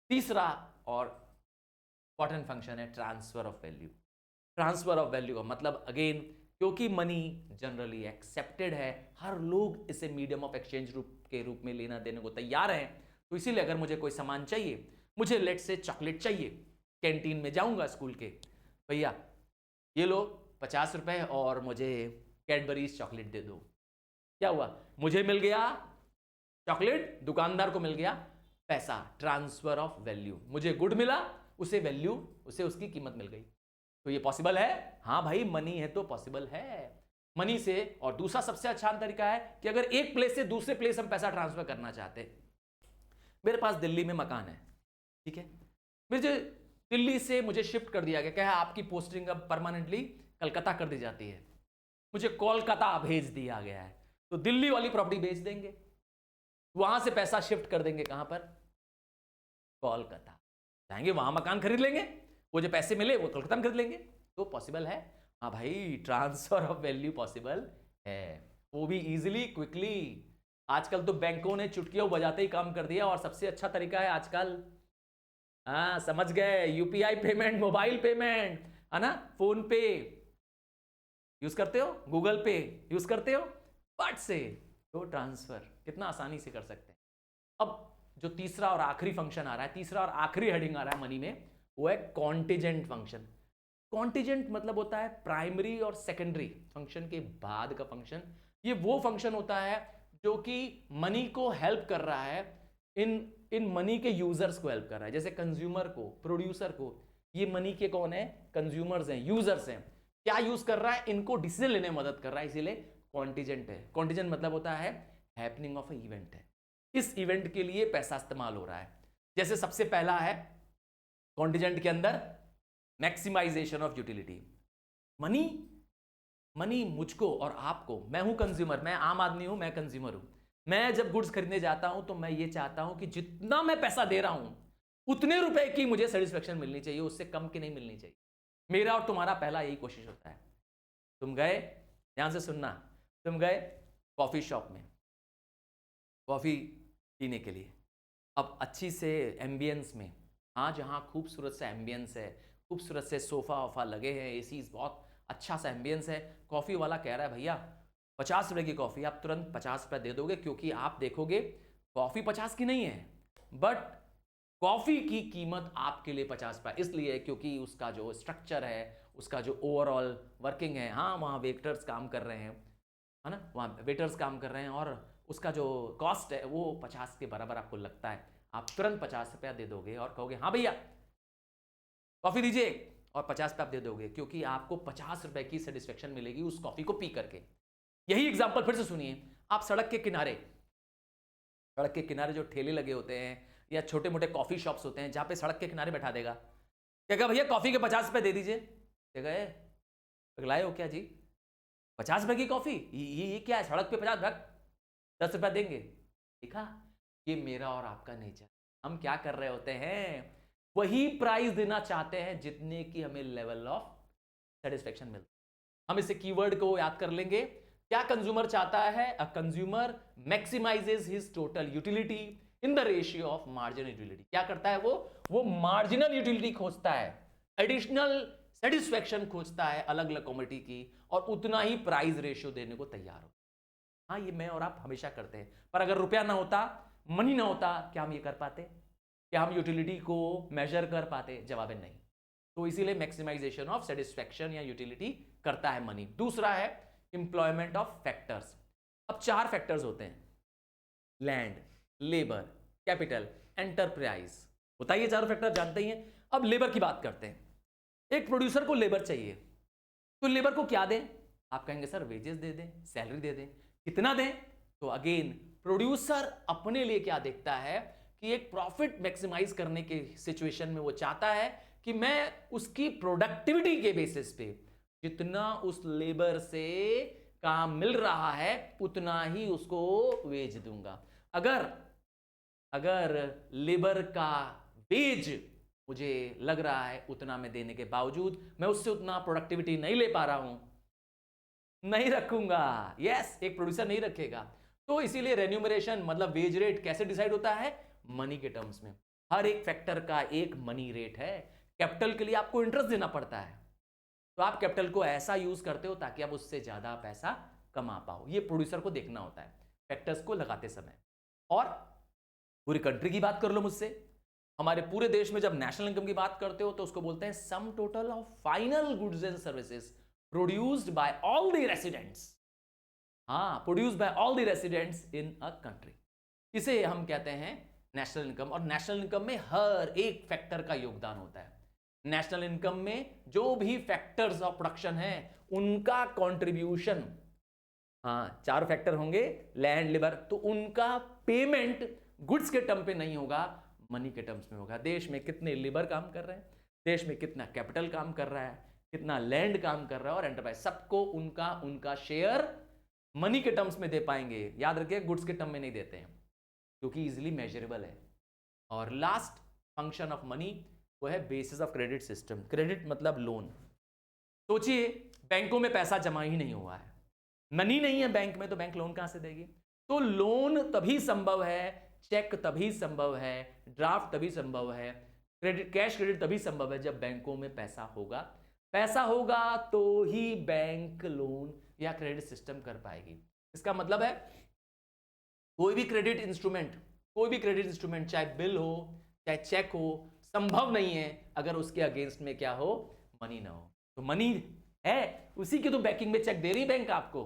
तीसरा और इंपॉर्टेंट फंक्शन है transfer of value. Transfer of value का मतलब अगेन, क्योंकि मनी जनरली एक्सेप्टेड है, हर लोग इसे मीडियम ऑफ एक्सचेंज के रूप में लेना देने को तैयार हैं, तो इसीलिए अगर मुझे कोई सामान चाहिए, मुझे लेट से चॉकलेट चाहिए, कैंटीन में जाऊंगा स्कूल के, भैया ये लो 50 रुपए और मुझे कैडबरीज चॉकलेट दे दो। क्या हुआ, मुझे मिल गया चॉकलेट, दुकानदार को मिल गया पैसा, ट्रांसफर ऑफ वैल्यू। मुझे गुड मिला, उसे वैल्यू, उसे उसकी कीमत मिल गई। तो ये पॉसिबल है, हाँ भाई मनी है तो पॉसिबल है मनी से। और दूसरा सबसे अच्छा तरीका है कि अगर एक प्लेस से दूसरे प्लेस हम पैसा ट्रांसफर करना चाहते हैं, मेरे पास दिल्ली में मकान है, ठीक है, मुझे दिल्ली से मुझे शिफ्ट कर दिया गया, क्या है आपकी पोस्टिंग अब परमानेंटली कलकत्ता कर दी जाती है, मुझे कोलकाता भेज दिया गया है, तो दिल्ली वाली प्रॉपर्टी बेच देंगे, वहां से पैसा शिफ्ट कर देंगे कहां पर, कोलकाता जाएंगे, वहां मकान खरीद लेंगे, वो जो पैसे मिले वो कोलकाता में खरीद लेंगे। तो पॉसिबल है, हाँ भाई ट्रांसफर ऑफ वैल्यू पॉसिबल है, वो भी इजीली, क्विकली। आजकल तो बैंकों ने चुटकियों बजाते ही काम कर दिया, और सबसे अच्छा तरीका है आजकल हाँ समझ गए, यूपीआई पेमेंट, मोबाइल पेमेंट, है ना, फोन पे यूज करते हो, गूगल पे यूज करते हो, बट से तो ट्रांसफर कितना आसानी से कर सकते हैं। अब जो तीसरा और आखिरी फंक्शन आ रहा है, तीसरा और आखिरी हेडिंग आ रहा है मनी में, वो है कॉन्टिजेंट फंक्शन। कॉन्टिजेंट मतलब होता है प्राइमरी और सेकेंडरी फंक्शन के बाद का फंक्शन। ये वो फंक्शन होता है जो कि मनी को हेल्प कर रहा है, इन मनी के यूजर्स को हेल्प कर रहा है, जैसे कंज्यूमर को, प्रोड्यूसर को। ये मनी के कौन है? कंज्यूमर्स हैं, यूजर्स हैं। क्या यूज कर रहा है? इनको डिसीजन लेने में मदद कर रहा है, इसीलिए कॉन्टिजेंट है। कॉन्टिजेंट मतलब होता है हैपनिंग ऑफ ए इवेंट है, इस इवेंट के लिए पैसा इस्तेमाल हो रहा है। जैसे सबसे पहला है कॉन्टिजेंट के अंदर मैक्सिमाइजेशन ऑफ यूटिलिटी। मनी मुझको और आपको, मैं हूं कंज्यूमर, मैं आम आदमी हूं, मैं कंज्यूमर हूं, मैं जब गुड्स खरीदने जाता हूं तो मैं ये चाहता हूं कि जितना मैं पैसा दे रहा हूं उतने रुपए की मुझे सेटिस्फेक्शन मिलनी चाहिए, उससे कम की नहीं मिलनी चाहिए। मेरा और तुम्हारा पहला यही कोशिश होता है। तुम गए, ध्यान से सुनना, तुम गए कॉफी शॉप में कॉफी पीने के लिए, अब अच्छी से एम्बियंस में, हाँ जहाँ खूबसूरत सा एम्बियंस है, खूबसूरत से सोफा वोफा लगे हैं, एसीज, बहुत अच्छा सा एम्बियंस है, कॉफ़ी वाला कह रहा है भैया 50 रुपये की कॉफ़ी, आप तुरंत 50 रुपये दे दोगे, क्योंकि आप देखोगे कॉफ़ी 50 की नहीं है, बट कॉफ़ी की कीमत आपके लिए 50 रुपये इसलिए है क्योंकि उसका जो स्ट्रक्चर है, उसका जो ओवरऑल वर्किंग है, हाँ वहाँ वेटर्स काम कर रहे हैं, है ना, वहाँ वेटर्स काम कर रहे हैं, और उसका जो कॉस्ट है वो 50 के बराबर आपको लगता है, आप तुरंत 50 रुपया दे दोगे और कहोगे हाँ भैया कॉफ़ी दीजिए, और 50 रुपये आप दे दोगे, क्योंकि आपको 50 रुपये की सेटिस्फेक्शन मिलेगी उस कॉफ़ी को पी करके। यही एग्जाम्पल फिर से सुनिए, आप सड़क के किनारे जो ठेले लगे होते हैं या छोटे मोटे कॉफ़ी शॉप्स होते हैं, जहाँ पे सड़क के किनारे बैठा देगा, कहेगा भैया कॉफ़ी के 50 रुपये दे दीजिए, कहेगा पगलाए हो क्या जी, 50 रुपये की कॉफ़ी, ये क्या है, सड़क पे 50, 10 रुपया देंगे। देखा, ये मेरा और आपका नेचर, हम क्या कर रहे होते हैं, वही प्राइस देना चाहते हैं जितने की हमें लेवल ऑफ सेटिस्फेक्शन मिलता है। हम इसे कीवर्ड को याद कर लेंगे। क्या कंज्यूमर चाहता है? A consumer maximizes his total utility in the ratio of marginal utility. क्या करता है वो मार्जिनल यूटिलिटी खोजता है, एडिशनल सेटिस्फेक्शन खोजता है अलग अलग कमोडिटी की, और उतना ही प्राइस रेशियो देने को तैयार हो। हाँ ये मैं और आप हमेशा करते हैं, पर अगर रुपया ना होता, मनी ना होता, क्या हम ये कर पाते? क्या हम यूटिलिटी को मेजर कर पाते? जवाब है नहीं। तो इसीलिए मैक्सिमाइजेशन ऑफ सेटिस्फेक्शन या यूटिलिटी करता है मनी। दूसरा है एम्प्लॉयमेंट ऑफ फैक्टर्स। अब 4 फैक्टर्स होते हैं, लैंड, लेबर, कैपिटल, एंटरप्राइज, होता है ये चारों फैक्टर, जानते ही हैं। अब लेबर की बात करते हैं। एक प्रोड्यूसर को लेबर चाहिए, तो लेबर को क्या दें? आप कहेंगे सर वेजेस दे दें, सैलरी दे दें, कितना दें? तो अगेन प्रोड्यूसर अपने लिए क्या देखता है कि एक प्रॉफिट मैक्सिमाइज करने के सिचुएशन में वो चाहता है कि मैं उसकी प्रोडक्टिविटी के बेसिस पे जितना उस लेबर से काम मिल रहा है उतना ही उसको वेज दूंगा। अगर लेबर का वेज मुझे लग रहा है उतना में देने के बावजूद मैं उससे उतना प्रोडक्टिविटी नहीं ले पा रहा हूं, नहीं रखूंगा। यस, एक प्रोड्यूसर नहीं रखेगा। तो इसीलिए रेन्यूमरेशन मतलब वेज रेट कैसे डिसाइड होता है? मनी के टर्म्स में। हर एक फैक्टर का एक मनी रेट है। कैपिटल के लिए आपको इंटरेस्ट देना पड़ता है, तो आप कैपिटल को ऐसा यूज करते हो ताकि आप उससे ज्यादा पैसा कमा पाओ। ये प्रोड्यूसर को देखना होता है फैक्टर्स को लगाते समय। और पूरी कंट्री की बात कर लो मुझसे, हमारे पूरे देश में जब नेशनल इनकम की बात करते हो तो उसको बोलते हैं sum total of final goods and services produced by all the residents. हाँ, produced by all the residents in a country, इसे हम कहते हैं नेशनल इनकम। और नेशनल इनकम में हर एक फैक्टर का योगदान होता है। नेशनल इनकम में जो भी फैक्टर्स ऑफ प्रोडक्शन है उनका कंट्रीब्यूशन, हाँ 4 फैक्टर होंगे, लैंड, लेबर, तो उनका पेमेंट गुड्स के टर्म पे नहीं होगा, मनी के टर्म्स में होगा। देश में कितने लेबर काम कर रहे हैं, देश में कितना कैपिटल काम कर रहा है, कितना लैंड काम कर रहा है, और एंटरप्राइज, सबको उनका शेयर मनी के टर्म्स में दे पाएंगे। याद रखिए गुड्स के टर्म में नहीं देते हैं क्योंकि इजीली मेजरेबल है। और लास्ट फंक्शन ऑफ मनी वो है basis of credit system. Credit मतलब लोन। सोचिए बैंकों में पैसा जमा ही नहीं हुआ है, मनी नहीं है बैंक में, तो बैंक लोन कहां से देगी? तो लोन तभी संभव है, चेक तभी संभव है, ड्राफ्ट तभी संभव है क्रेडिट, कैश क्रेडिट तभी संभव है जब बैंकों में पैसा होगा। पैसा होगा तो ही बैंक लोन या क्रेडिट सिस्टम कर पाएगी। इसका मतलब है कोई भी क्रेडिट इंस्ट्रूमेंट चाहे बिल हो चाहे चेक हो, संभव नहीं है अगर उसके अगेंस्ट में क्या हो, मनी ना हो। तो मनी है, उसी की तो बैकिंग में चेक दे रही बैंक आपको,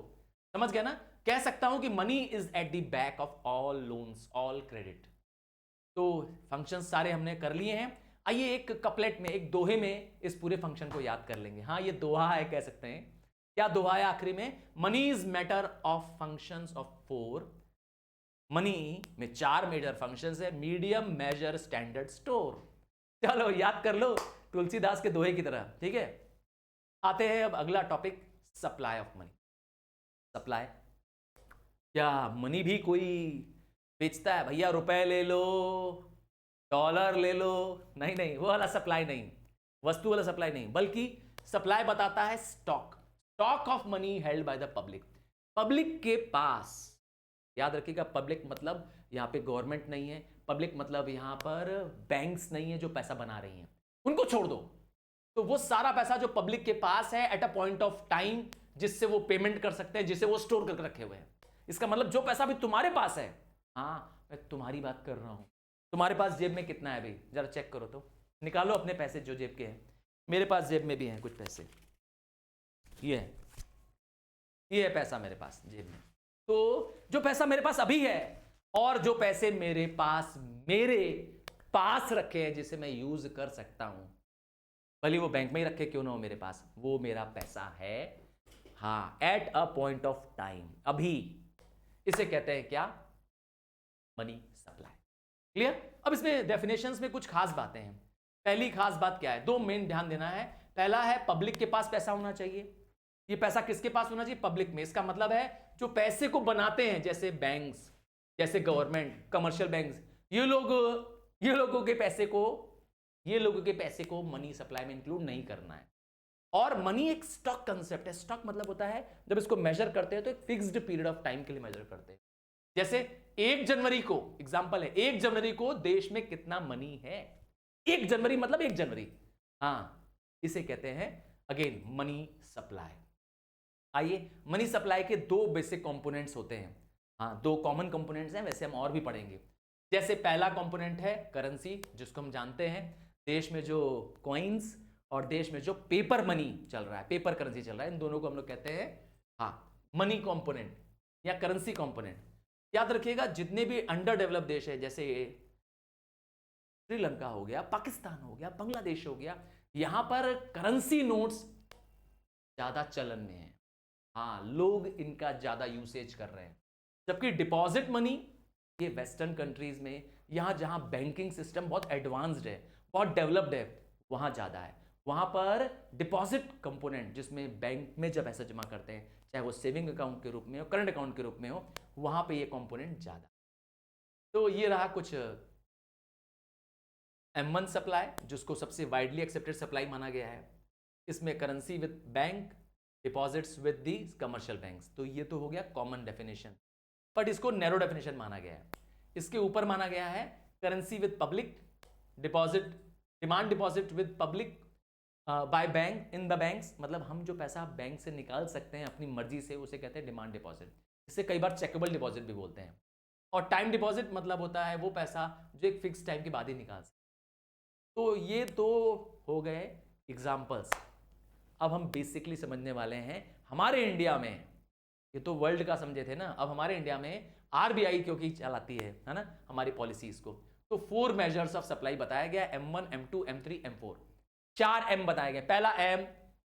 समझ गया ना। कह सकता हूं कि money is at the back of all loans, all credit. तो फंक्शन सारे हमने कर लिए हैं। आइए एक कपलेट में, एक दोहे में इस पूरे फंक्शन को याद कर लेंगे। हाँ, ये दोहा है, कह सकते हैं। क्या दोहा है आखिरी में? Money is matter of functions of 4। Money में 4 मेजर फंक्शंस है, मीडियम, मेजर, स्टैंडर्ड, स्टोर। चलो याद कर लो तुलसीदास के दोहे की तरह, ठीक है। आते हैं अब अगला topic, supply of money. Supply, क्या मनी भी कोई बेचता है? भैया रुपए ले लो, डॉलर ले लो, नहीं नहीं, वो वाला सप्लाई नहीं, वस्तु वाला सप्लाई नहीं, बल्कि सप्लाई बताता है stock, stock of money held by the public. Public के पास, याद रखिएगा, पब्लिक मतलब यहां पे गवर्नमेंट नहीं है, पब्लिक मतलब यहां पर बैंक्स नहीं है जो पैसा बना रही हैं, उनको छोड़ दो। तो वो सारा पैसा जो पब्लिक के पास है at a point of time, जिससे वो पेमेंट कर सकते हैं, जिसे वो स्टोर करके रखे हुए हैं। इसका मतलब जो पैसा भी तुम्हारे पास है, हाँ मैं तुम्हारी बात कर रहा हूं, तुम्हारे पास जेब में कितना है भाई, जरा चेक करो तो, निकालो अपने पैसे जो जेब के हैं। मेरे पास जेब में भी हैं कुछ पैसे, ये है पैसा मेरे पास जेब में। तो जो पैसा मेरे पास अभी है और जो पैसे मेरे पास रखे हैं, जिसे मैं यूज कर सकता हूं, भले वो बैंक में ही रखे क्यों ना हो, मेरे पास वो मेरा पैसा है, हाँ, at a point of time, अभी। इसे कहते हैं क्या? Money supply. क्लियर? अब इसमें डेफिनेशंस में कुछ खास बातें हैं। पहली खास बात क्या है? 2 मेन ध्यान देना है। पहला है पब्लिक के पास पैसा होना चाहिए। ये पैसा किसके पास होना चाहिए? पब्लिक में। इसका मतलब है जो पैसे को बनाते हैं, जैसे बैंक्स, जैसे गवर्नमेंट, कमर्शियल बैंक्स, ये लोगों के पैसे को मनी सप्लाई में इंक्लूड नहीं करना है। और मनी एक स्टॉक कंसेप्ट है। स्टॉक मतलब होता है जब इसको मेजर करते हैं तो एक फिक्स्ड पीरियड ऑफ टाइम के लिए मेजर करते हैं। जैसे 1 जनवरी को, एग्जांपल है, 1 जनवरी को देश में कितना मनी है, 1 जनवरी मतलब 1 जनवरी, हाँ, इसे कहते हैं अगेन मनी सप्लाई। आइए, मनी सप्लाई के 2 बेसिक कंपोनेंट्स होते हैं, हाँ, 2 कॉमन कंपोनेंट्स हैं, वैसे हम और भी पढ़ेंगे। जैसे पहला कंपोनेंट है करेंसी, जिसको हम जानते हैं देश में जो कॉइन्स और देश में जो पेपर मनी चल रहा है, पेपर करेंसी चल रहा है, इन दोनों को हम लोग कहते हैं, हाँ, मनी कंपोनेंट या करेंसी कंपोनेंट। याद रखिएगा, जितने भी अंडर डेवलप्ड देश है, जैसे श्रीलंका हो गया, पाकिस्तान हो गया, बांग्लादेश हो गया, यहां पर करेंसी नोट्स ज्यादा चलन में है, हाँ, लोग इनका ज्यादा यूसेज कर रहे हैं। जबकि डिपॉजिट मनी ये वेस्टर्न कंट्रीज में, यहां जहां बैंकिंग सिस्टम बहुत एडवांस्ड है, बहुत डेवलप्ड है, वहां ज्यादा है। वहां पर डिपॉजिट कंपोनेंट, जिसमें बैंक में जब पैसा जमा करते हैं, चाहे वो सेविंग अकाउंट के रूप में हो, करंट अकाउंट के रूप में हो, वहां पे ये कंपोनेंट ज्यादा। तो ये रहा कुछ M1 सप्लाई, जिसको सबसे वाइडली एक्सेप्टेड सप्लाई माना गया है। इसमें currency with bank, deposits with the commercial banks. तो ये तो हो गया कॉमन डेफिनेशन, बट इसको नैरो डेफिनेशन माना गया है। इसके ऊपर माना गया है currency with public, deposit, demand deposit with public by bank in the banks, मतलब हम जो पैसा बैंक से निकाल सकते हैं अपनी मर्जी से, उसे कहते हैं डिमांड डिपॉजिट। इसे कई बार चेकेबल डिपॉजिट भी बोलते हैं। और टाइम डिपॉजिट मतलब होता है वो पैसा जो एक फिक्स टाइम के बाद ही निकाल सकते। तो ये तो हो गए एग्जाम्पल्स। अब हम बेसिकली समझने वाले हैं हमारे इंडिया में, ये तो वर्ल्ड का समझे थे ना, अब हमारे इंडिया में आरबीआई क्योंकि चलाती है ना हमारी पॉलिसीज को, तो 4 मेजर्स ऑफ सप्लाई बताया गया, M1, M2, M3, M4, 4 M बताए गए। पहला M,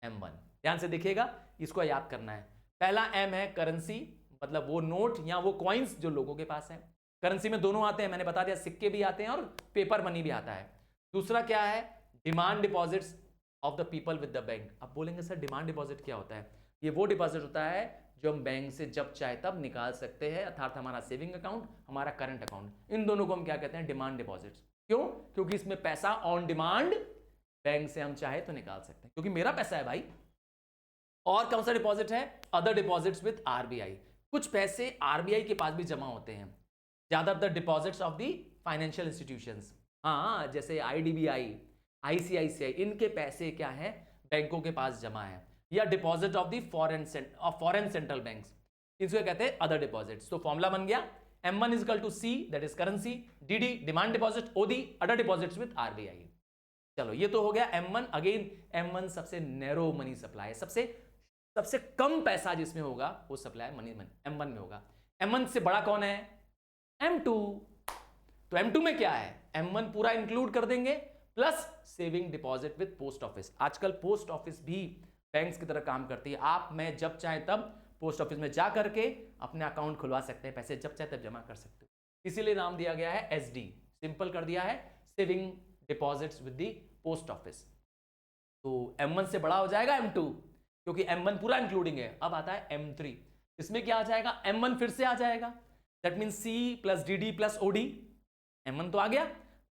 M1, ध्यान से देखिएगा, इसको याद करना है। पहला M है करेंसी, मतलब वो नोट या वो कॉइन्स जो लोगों के पास है। करेंसी में दोनों आते हैं, मैंने बता दिया, सिक्के भी आते हैं और पेपर मनी भी आता है। दूसरा क्या है? Demand deposits of the people with the bank. अब बोलेंगे सर डिमांड डिपॉजिट क्या होता है? ये वो डिपॉजिट होता है जो हम बैंक से जब चाहे तब निकाल सकते हैं, अर्थात हमारा सेविंग अकाउंट, हमारा करंट अकाउंट, इन दोनों को हम क्या कहते हैं? Demand deposits. क्यों? क्योंकि इसमें पैसा ऑन डिमांड बैंक से हम चाहे तो निकाल सकते हैं, क्योंकि मेरा पैसा है भाई। और कौन सा डिपॉजिट है? Other deposits with RBI. कुछ पैसे आरबीआई के पास भी जमा होते हैं, ज्यादातर deposits of the financial institutions, हाँ, जैसे IDBI, ICICI, इनके पैसे क्या है, बैंकों के पास जमा है, या deposit of the foreign central banks, इसको कहते हैं अदर डिपॉजिट्स। तो फॉर्मूला बन गया M1 is equal to C, that is currency, DD demand deposit, OD other deposits with RBI। चलो ये तो हो गया M1। अगेन M1 सबसे नैरो मनी सप्लाई है, सबसे कम पैसा जिसमें होगा वो सप्लाई मनी M1 में होगा। M1 से बड़ा कौन है, M2। तो M2 में क्या है, M1 पूरा इंक्लूड कर देंगे plus saving deposit with post office. आजकल पोस्ट ऑफिस भी बैंक्स की तरह काम करती है, आप मैं जब चाहे तब पोस्ट ऑफिस में जा करके अपने अकाउंट खुलवा सकते हैं, पैसे जब चाहे तब जमा कर सकते हो, इसीलिए नाम दिया गया है SD, सिंपल कर दिया है, saving deposits with the post office. तो M1 से बड़ा हो जाएगा M2, क्योंकि M1 पूरा इंक्लूडिंग है। अब आता है M3, इसमें क्या आ जाएगा, M1 फिर से आ जाएगा, that mean C plus DD plus OD, M1 तो आ गया,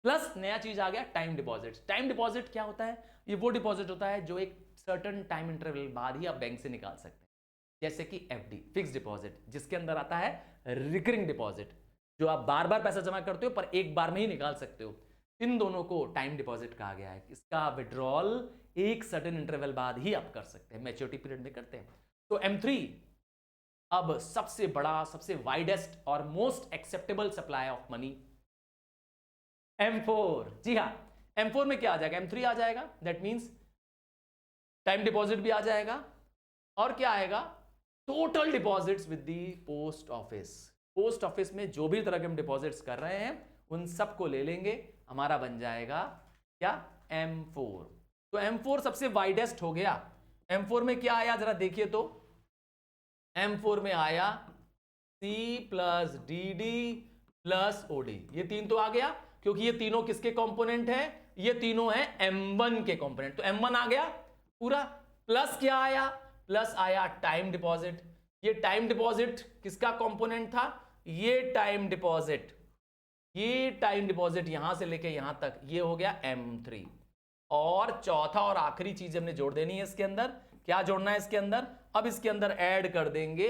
प्लस नया चीज आ गया टाइम डिपॉजिट। टाइम डिपॉजिट क्या होता है, ये वो डिपॉजिट होता है जो एक सर्टेन टाइम इंटरवल बाद ही आप बैंक से निकाल सकते हैं, जैसे कि FD फिक्स डिपॉजिट, जिसके अंदर आता है रिकरिंग डिपॉजिट, जो आप बार बार पैसा जमा करते हो पर एक बार में ही निकाल सकते हो। इन दोनों को टाइम डिपॉजिट कहा गया है। इसका विड्रॉल एक सर्टेन इंटरवल बाद ही आप कर सकते हैं, मैच्योरिटी पीरियड में करते हैं। तो M3 अब सबसे बड़ा, सबसे वाइडेस्ट और most acceptable supply of money M4। जी हाँ, M4 में क्या आ जाएगा, M3 आ जाएगा, दैट मीन्स टाइम डिपॉजिट भी आ जाएगा, और क्या आएगा, total deposits with the post office. Post office में जो भी तरह के हम डिपॉजिट्स कर रहे हैं उन सबको ले लेंगे, हमारा बन जाएगा क्या, M4। तो M4 सबसे वाइडेस्ट हो गया। M4 में क्या आया जरा देखिए तो, M4 में आया C plus DD plus OD, ये तीन तो आ गया, क्योंकि ये तीनों किसके कंपोनेंट है, ये तीनों हैं M1 के कंपोनेंट। तो M1 आ गया पूरा, प्लस क्या आया, प्लस आया टाइम डिपॉजिट। ये टाइम डिपॉजिट किसका कंपोनेंट था, ये टाइम डिपॉजिट, ये टाइम डिपॉजिट यहां से लेके यहां तक, ये हो गया M3। और चौथा और आखिरी चीज हमने जोड़ देनी है इसके अंदर, क्या जोड़ना है इसके अंदर, अब इसके अंदर ऐड कर देंगे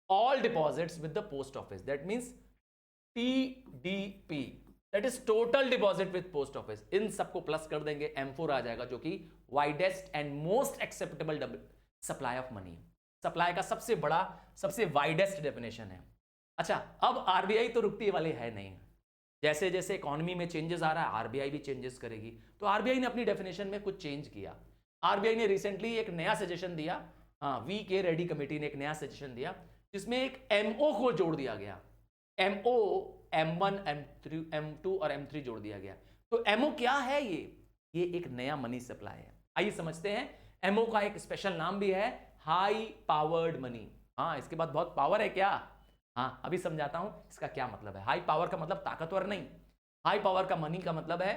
all deposits with the post office, that means TDP, that is total deposit with post office. इन सबको प्लस कर देंगे, M4 आ जाएगा, जो कि widest and most acceptable supply of money, supply का सबसे बड़ा, सबसे वाइडेस्ट डेफिनेशन है। अच्छा, अब RBI तो रुकती वाली है नहीं, जैसे जैसे इकोनॉमी में चेंजेस आ रहा है RBI भी चेंजेस करेगी। तो RBI ने अपनी डेफिनेशन में कुछ चेंज किया। RBI ने रिसेंटली एक नया सजेशन दिया, हाँ, VK रेड्डी कमेटी ने एक नया सजेशन दिया, जिसमें एक MO को जोड़ दिया गया। MO M1 M3 M2 और M3 जोड़ दिया गया। तो MO क्या है, ये एक नया मनी सप्लाई है। आइए समझते हैं, MO का एक स्पेशल नाम भी है, हाई पावर्ड मनी। हाँ, इसके बाद बहुत पावर है क्या, हाँ अभी समझाता हूं इसका क्या मतलब है। हाई पावर का मतलब ताकतवर नहीं, हाई पावर का मनी का मतलब है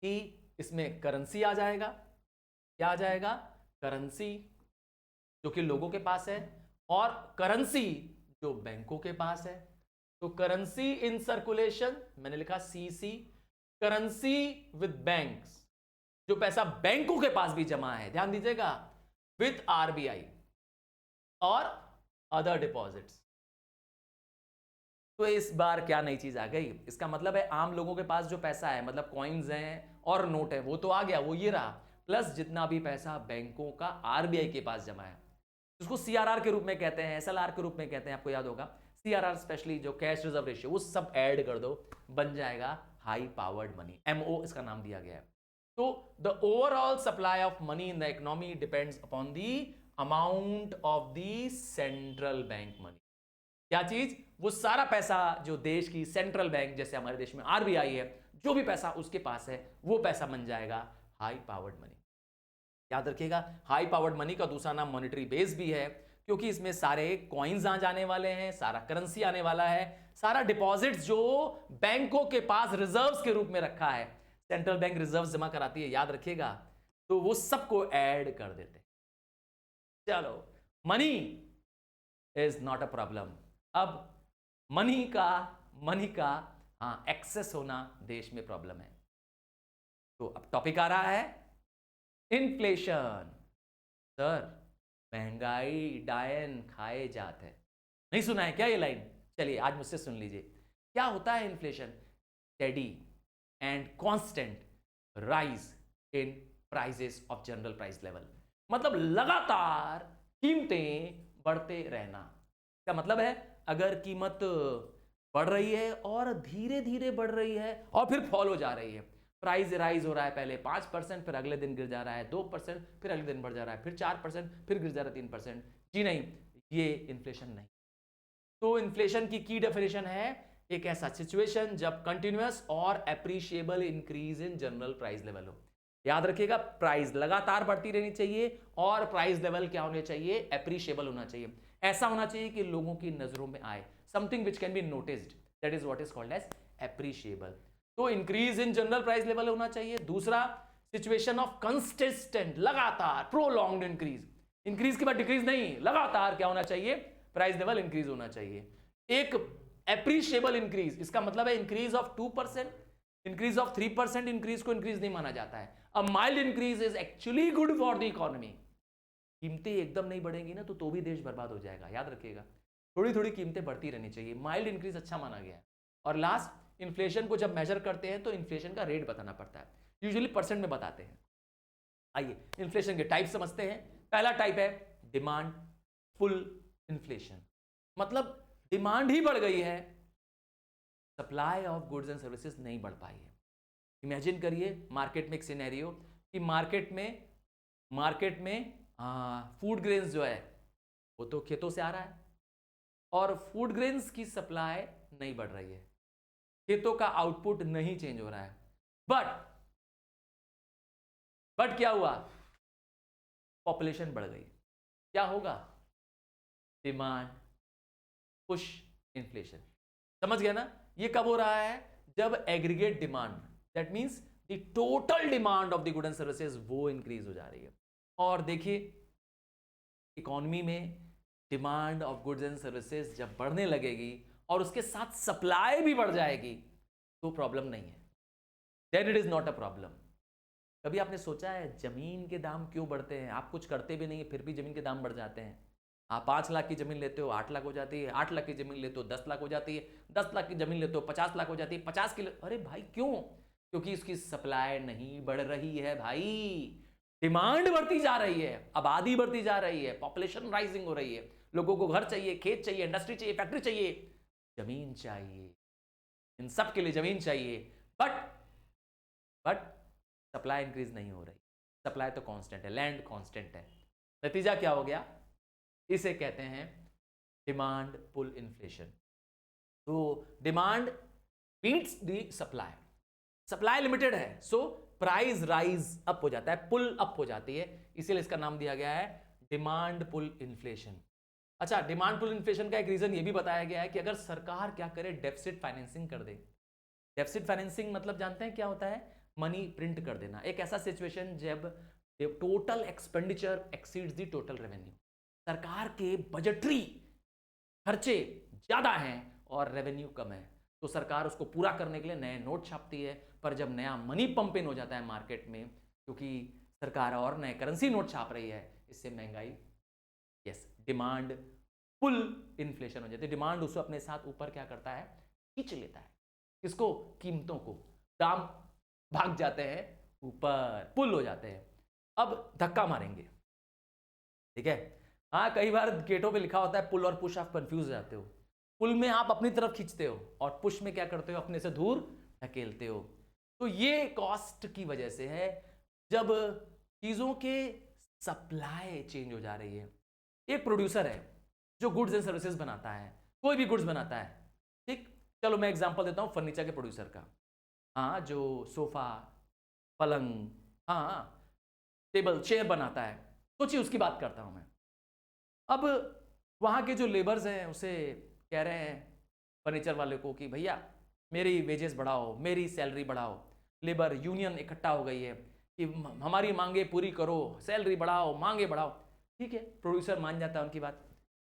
कि इसमें करेंसी आ जाएगा, क्या आ जाएगा, करेंसी जो कि लोगों के पास है, और करेंसी जो बैंकों के पास है। तो करेंसी इन सर्कुलेशन, मैंने लिखा CC, करेंसी विद बैंक्स, जो पैसा बैंकों के पास भी जमा है, ध्यान दीजिएगा, विद RBI और अदर डिपॉजिट्स। तो इस बार क्या नई चीज आ गई, इसका मतलब है आम लोगों के पास जो पैसा है, मतलब कॉइन्स हैं और नोट है, वो तो आ गया, वो ये रहा, प्लस जितना भी पैसा बैंकों का RBI के पास जमा है, उसको CRR के रूप में कहते हैं, SLR के रूप में कहते हैं, आपको याद होगा, CRR स्पेशली जो कैश रिजर्व रेशियो, वो सब ऐड कर दो, बन जाएगा हाई पावर्ड मनी, MO इसका नाम दिया गया है। तो the overall supply of money in the economy depends upon the amount of the central bank money. क्या चीज, वो सारा पैसा जो देश की सेंट्रल बैंक, जैसे हमारे देश में RBI है, जो भी पैसा उसके पास है, वो पैसा बन जाएगा हाई पावर्ड मनी। याद रखिएगा, हाई पावर्ड मनी का दूसरा नाम मॉनेटरी बेस भी है, क्योंकि इसमें सारे कॉइन्स आ जाने वाले हैं, सारा करेंसी आने वाला है, सारा डिपॉजिट्स जो बैंकों के पास रिजर्व्स के रूप में रखा है, सेंट्रल बैंक रिजर्व्स जमा कराती है, याद रखिएगा, तो वो सबको ऐड कर देते हैं। चलो, money is not a problem. अब मनी का हाँ एक्सेस होना देश में प्रॉब्लम है। तो अब टॉपिक आ रहा है इन्फ्लेशन। सर, महंगाई डायन खाए जात है, नहीं सुना है क्या ये लाइन? चलिए आज मुझसे सुन लीजिए, क्या होता है inflation? Teddy, and constant rise in prices of general price level. मतलब लगातार कीमतें बढ़ते रहना। क्या मतलब है, अगर कीमत बढ़ रही है और धीरे धीरे बढ़ रही है और फिर फॉलो जा रही है, प्राइस राइज हो रहा है पहले 5%, फिर अगले दिन गिर जा रहा है 2%, फिर अगले दिन बढ़ जा रहा है फिर 4%, फिर गिर जा रहा है 3%, जी नहीं, ये इन्फ्लेशन नहीं। तो इन्फ्लेशन की डेफिनेशन है एक ऐसा सिचुएशन जब कंटिन्यूअस और appreciable increase in general price level हो। याद रखिएगा, प्राइस लगातार बढ़ती रहनी चाहिए और प्राइस लेवल क्या होने चाहिए, एप्रिशिएबल होना चाहिए। ऐसा होना चाहिए कि लोगों की नजरों में आए, something which can be noticed, that is what is called as appreciable. तो increase in general price level होना चाहिए। दूसरा, सिचुएशन ऑफ कंसिस्टेंट, लगातार, प्रोलॉन्ग्ड इंक्रीज, इंक्रीज के बाद डिक्रीज नहीं, लगातार क्या होना चाहिए, प्राइस लेवल इंक्रीज होना चाहिए। एक एप्रिशिएबल इंक्रीज, इसका मतलब है increase of 2%, increase of 3% increase को इंक्रीज नहीं माना जाता है। A mild increase is actually good for the economy. कीमतें एकदम नहीं बढ़ेंगी ना तो भी देश बर्बाद हो जाएगा, याद रखिएगा। थोड़ी थोड़ी कीमतें बढ़ती रहनी चाहिए, माइल्ड इंक्रीज अच्छा माना गया है। और लास्ट, इन्फ्लेशन को जब मेजर करते हैं तो इन्फ्लेशन का रेट बताना पड़ता है, यूजुअली परसेंट में बताते हैं। आइए इन्फ्लेशन के टाइप समझते हैं। पहला टाइप है डिमांड पुल इन्फ्लेशन, मतलब डिमांड ही बढ़ गई है, supply of goods and services नहीं बढ़ पाई है। इमेजिन करिए मार्केट में एक सिनेरियो कि मार्केट में फूड ग्रेन्स जो है वो तो खेतों से आ रहा है और फूड ग्रेन्स की सप्लाई नहीं बढ़ रही है, खेतों का आउटपुट नहीं चेंज हो रहा है। बट क्या हुआ, पॉपुलेशन बढ़ गई, क्या होगा, डिमांड पुश इन्फ्लेशन। समझ गया ना, ये कब हो रहा है, जब aggregate demand, that means the total demand of the good and services वो इंक्रीज हो जा रही है। और देखिए इकोनॉमी में demand of goods and services जब बढ़ने लगेगी और उसके साथ सप्लाई भी बढ़ जाएगी तो प्रॉब्लम नहीं है, then it is not a problem. कभी आपने सोचा है जमीन के दाम क्यों बढ़ते हैं, आप कुछ करते भी नहीं है फिर भी जमीन के दाम बढ़ जाते हैं। आप 5 लाख की जमीन लेते हो 8 लाख हो जाती है, 8 लाख की जमीन लेते हो 10 लाख हो जाती है, 10 लाख की जमीन लेते हो 50 लाख हो जाती है, 50 की, अरे भाई क्यों, क्योंकि उसकी सप्लाई नहीं बढ़ रही है भाई, डिमांड बढ़ती जा रही है, आबादी बढ़ती जा रही है, पॉपुलेशन राइजिंग हो रही है, लोगों को घर चाहिए, खेत चाहिए, इंडस्ट्री चाहिए, फैक्ट्री चाहिए, जमीन चाहिए, इन सब के लिए जमीन चाहिए। बट सप्लाई इंक्रीज नहीं हो रही, सप्लाई तो कांस्टेंट है, लैंड कांस्टेंट है। नतीजा क्या हो गया, इसे कहते हैं डिमांड पुल इन्फ्लेशन। तो demand beats the supply, supply limited है, सो प्राइस राइज अप हो जाता है, पुल अप हो जाती है, इसीलिए इसका नाम दिया गया है डिमांड पुल इन्फ्लेशन। अच्छा, डिमांड पुल इन्फ्लेशन का एक रीजन ये भी बताया गया है कि अगर सरकार क्या करे, डेफिसिट फाइनेंसिंग कर दे। डेफिसिट फाइनेंसिंग मतलब जानते हैं क्या होता है, मनी प्रिंट कर देना, एक ऐसा सिचुएशन जब total expenditure exceeds the total revenue, सरकार के बजटरी खर्चे ज्यादा हैं और रेवेन्यू कम है, तो सरकार उसको पूरा करने के लिए नए नोट छापती है। पर जब नया मनी पंप इन हो जाता है मार्केट में, क्योंकि सरकार और नए करेंसी नोट छाप रही है, इससे महंगाई, यस, डिमांड पुल इन्फ्लेशन हो जाती है। डिमांड उसको अपने साथ ऊपर क्या करता है, खींच लेता है, किसको, कीमतों को, दाम भाग जाते हैं ऊपर, पुल हो जाते हैं। अब धक्का मारेंगे, ठीक है, हाँ कई बार गेटों पे लिखा होता है पुल और पुश, आप कंफ्यूज हो जाते हो, पुल में आप अपनी तरफ खींचते हो और पुश में क्या करते हो, अपने से दूर धकेलते हो। तो ये कॉस्ट की वजह से है, जब चीजों के सप्लाई चेंज हो जा रही है। एक प्रोड्यूसर है जो गुड्स एंड सर्विसेज बनाता है, कोई भी गुड्स बनाता है, ठीक, चलो मैं एग्जांपल देता हूं फर्नीचर के प्रोड्यूसर का, हाँ जो सोफा, पलंग, हाँ टेबल चेयर बनाता है, सोचिए उसकी बात करता हूं मैं। अब वहाँ के जो लेबर्स हैं उसे कह रहे हैं फर्नीचर वाले को कि भैया मेरी वेजेस बढ़ाओ, मेरी सैलरी बढ़ाओ। लेबर यूनियन इकट्ठा हो गई है कि हमारी मांगे पूरी करो, सैलरी बढ़ाओ, मांगे बढ़ाओ। ठीक है, प्रोड्यूसर मान जाता है उनकी बात,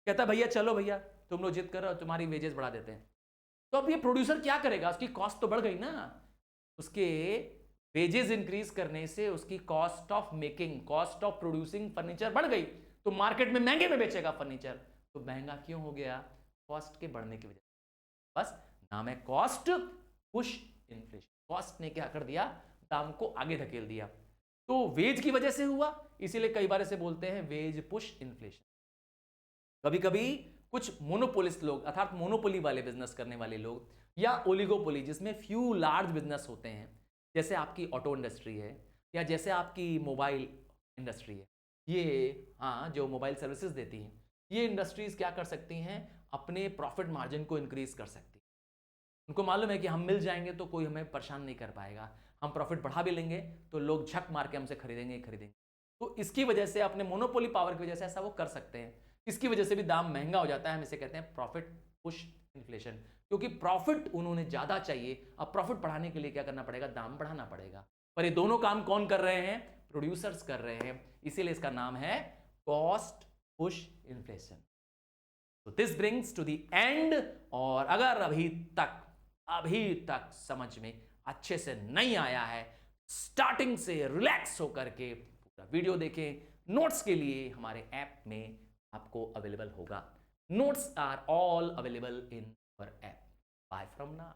कहता है भैया चलो भैया तुम लोग जिद करो, तुम्हारी वेजेस बढ़ा देते हैं। तो अब ये प्रोड्यूसर क्या करेगा, उसकी कॉस्ट तो बढ़ गई ना, उसके वेजेस इंक्रीज करने से उसकी cost of making, cost of producing furniture बढ़ गई, तो मार्केट में महंगे में बेचेगा फर्नीचर। तो महंगा क्यों हो गया, कॉस्ट के बढ़ने की वजह से। बस नाम है कॉस्ट पुश इन्फ्लेशन। कॉस्ट ने क्या कर दिया, दाम को आगे धकेल दिया। तो वेज की वजह से हुआ, इसीलिए कई बार इसे बोलते हैं वेज पुश इन्फ्लेशन। कभी कभी कुछ मोनोपोलिस्ट लोग, अर्थात मोनोपोली वाले बिजनेस करने वाले लोग, या ओलिगोपोली जिसमें फ्यू लार्ज बिजनेस होते हैं, जैसे आपकी ऑटो इंडस्ट्री है या जैसे आपकी मोबाइल इंडस्ट्री है, ये जो मोबाइल सर्विसेज देती हैं, ये इंडस्ट्रीज क्या कर सकती हैं, अपने प्रॉफिट मार्जिन को इंक्रीज कर सकती हैं। उनको मालूम है कि हम मिल जाएंगे तो कोई हमें परेशान नहीं कर पाएगा, हम प्रॉफिट बढ़ा भी लेंगे तो लोग झक मार के हमसे खरीदेंगे। तो इसकी वजह से, अपने मोनोपोली पावर की वजह से ऐसा वो कर सकते हैं। इसकी वजह से भी दाम महंगा हो जाता है, हम इसे कहते हैं प्रॉफिट पुश इन्फ्लेशन, क्योंकि प्रॉफिट उन्होंने ज्यादा चाहिए। अब प्रॉफिट बढ़ाने के लिए क्या करना पड़ेगा, दाम बढ़ाना पड़ेगा। पर ये दोनों काम कौन कर रहे हैं, प्रोड्यूसर्स कर रहे हैं, इसीलिए इसका नाम है कॉस्ट पुश इन्फ्लेशन। तो this brings to the end. और अगर अभी तक समझ में अच्छे से नहीं आया है, स्टार्टिंग से रिलैक्स होकर के पूरा वीडियो देखें। नोट्स के लिए हमारे ऐप में आपको अवेलेबल होगा। Notes are all available in our app. Bye from now.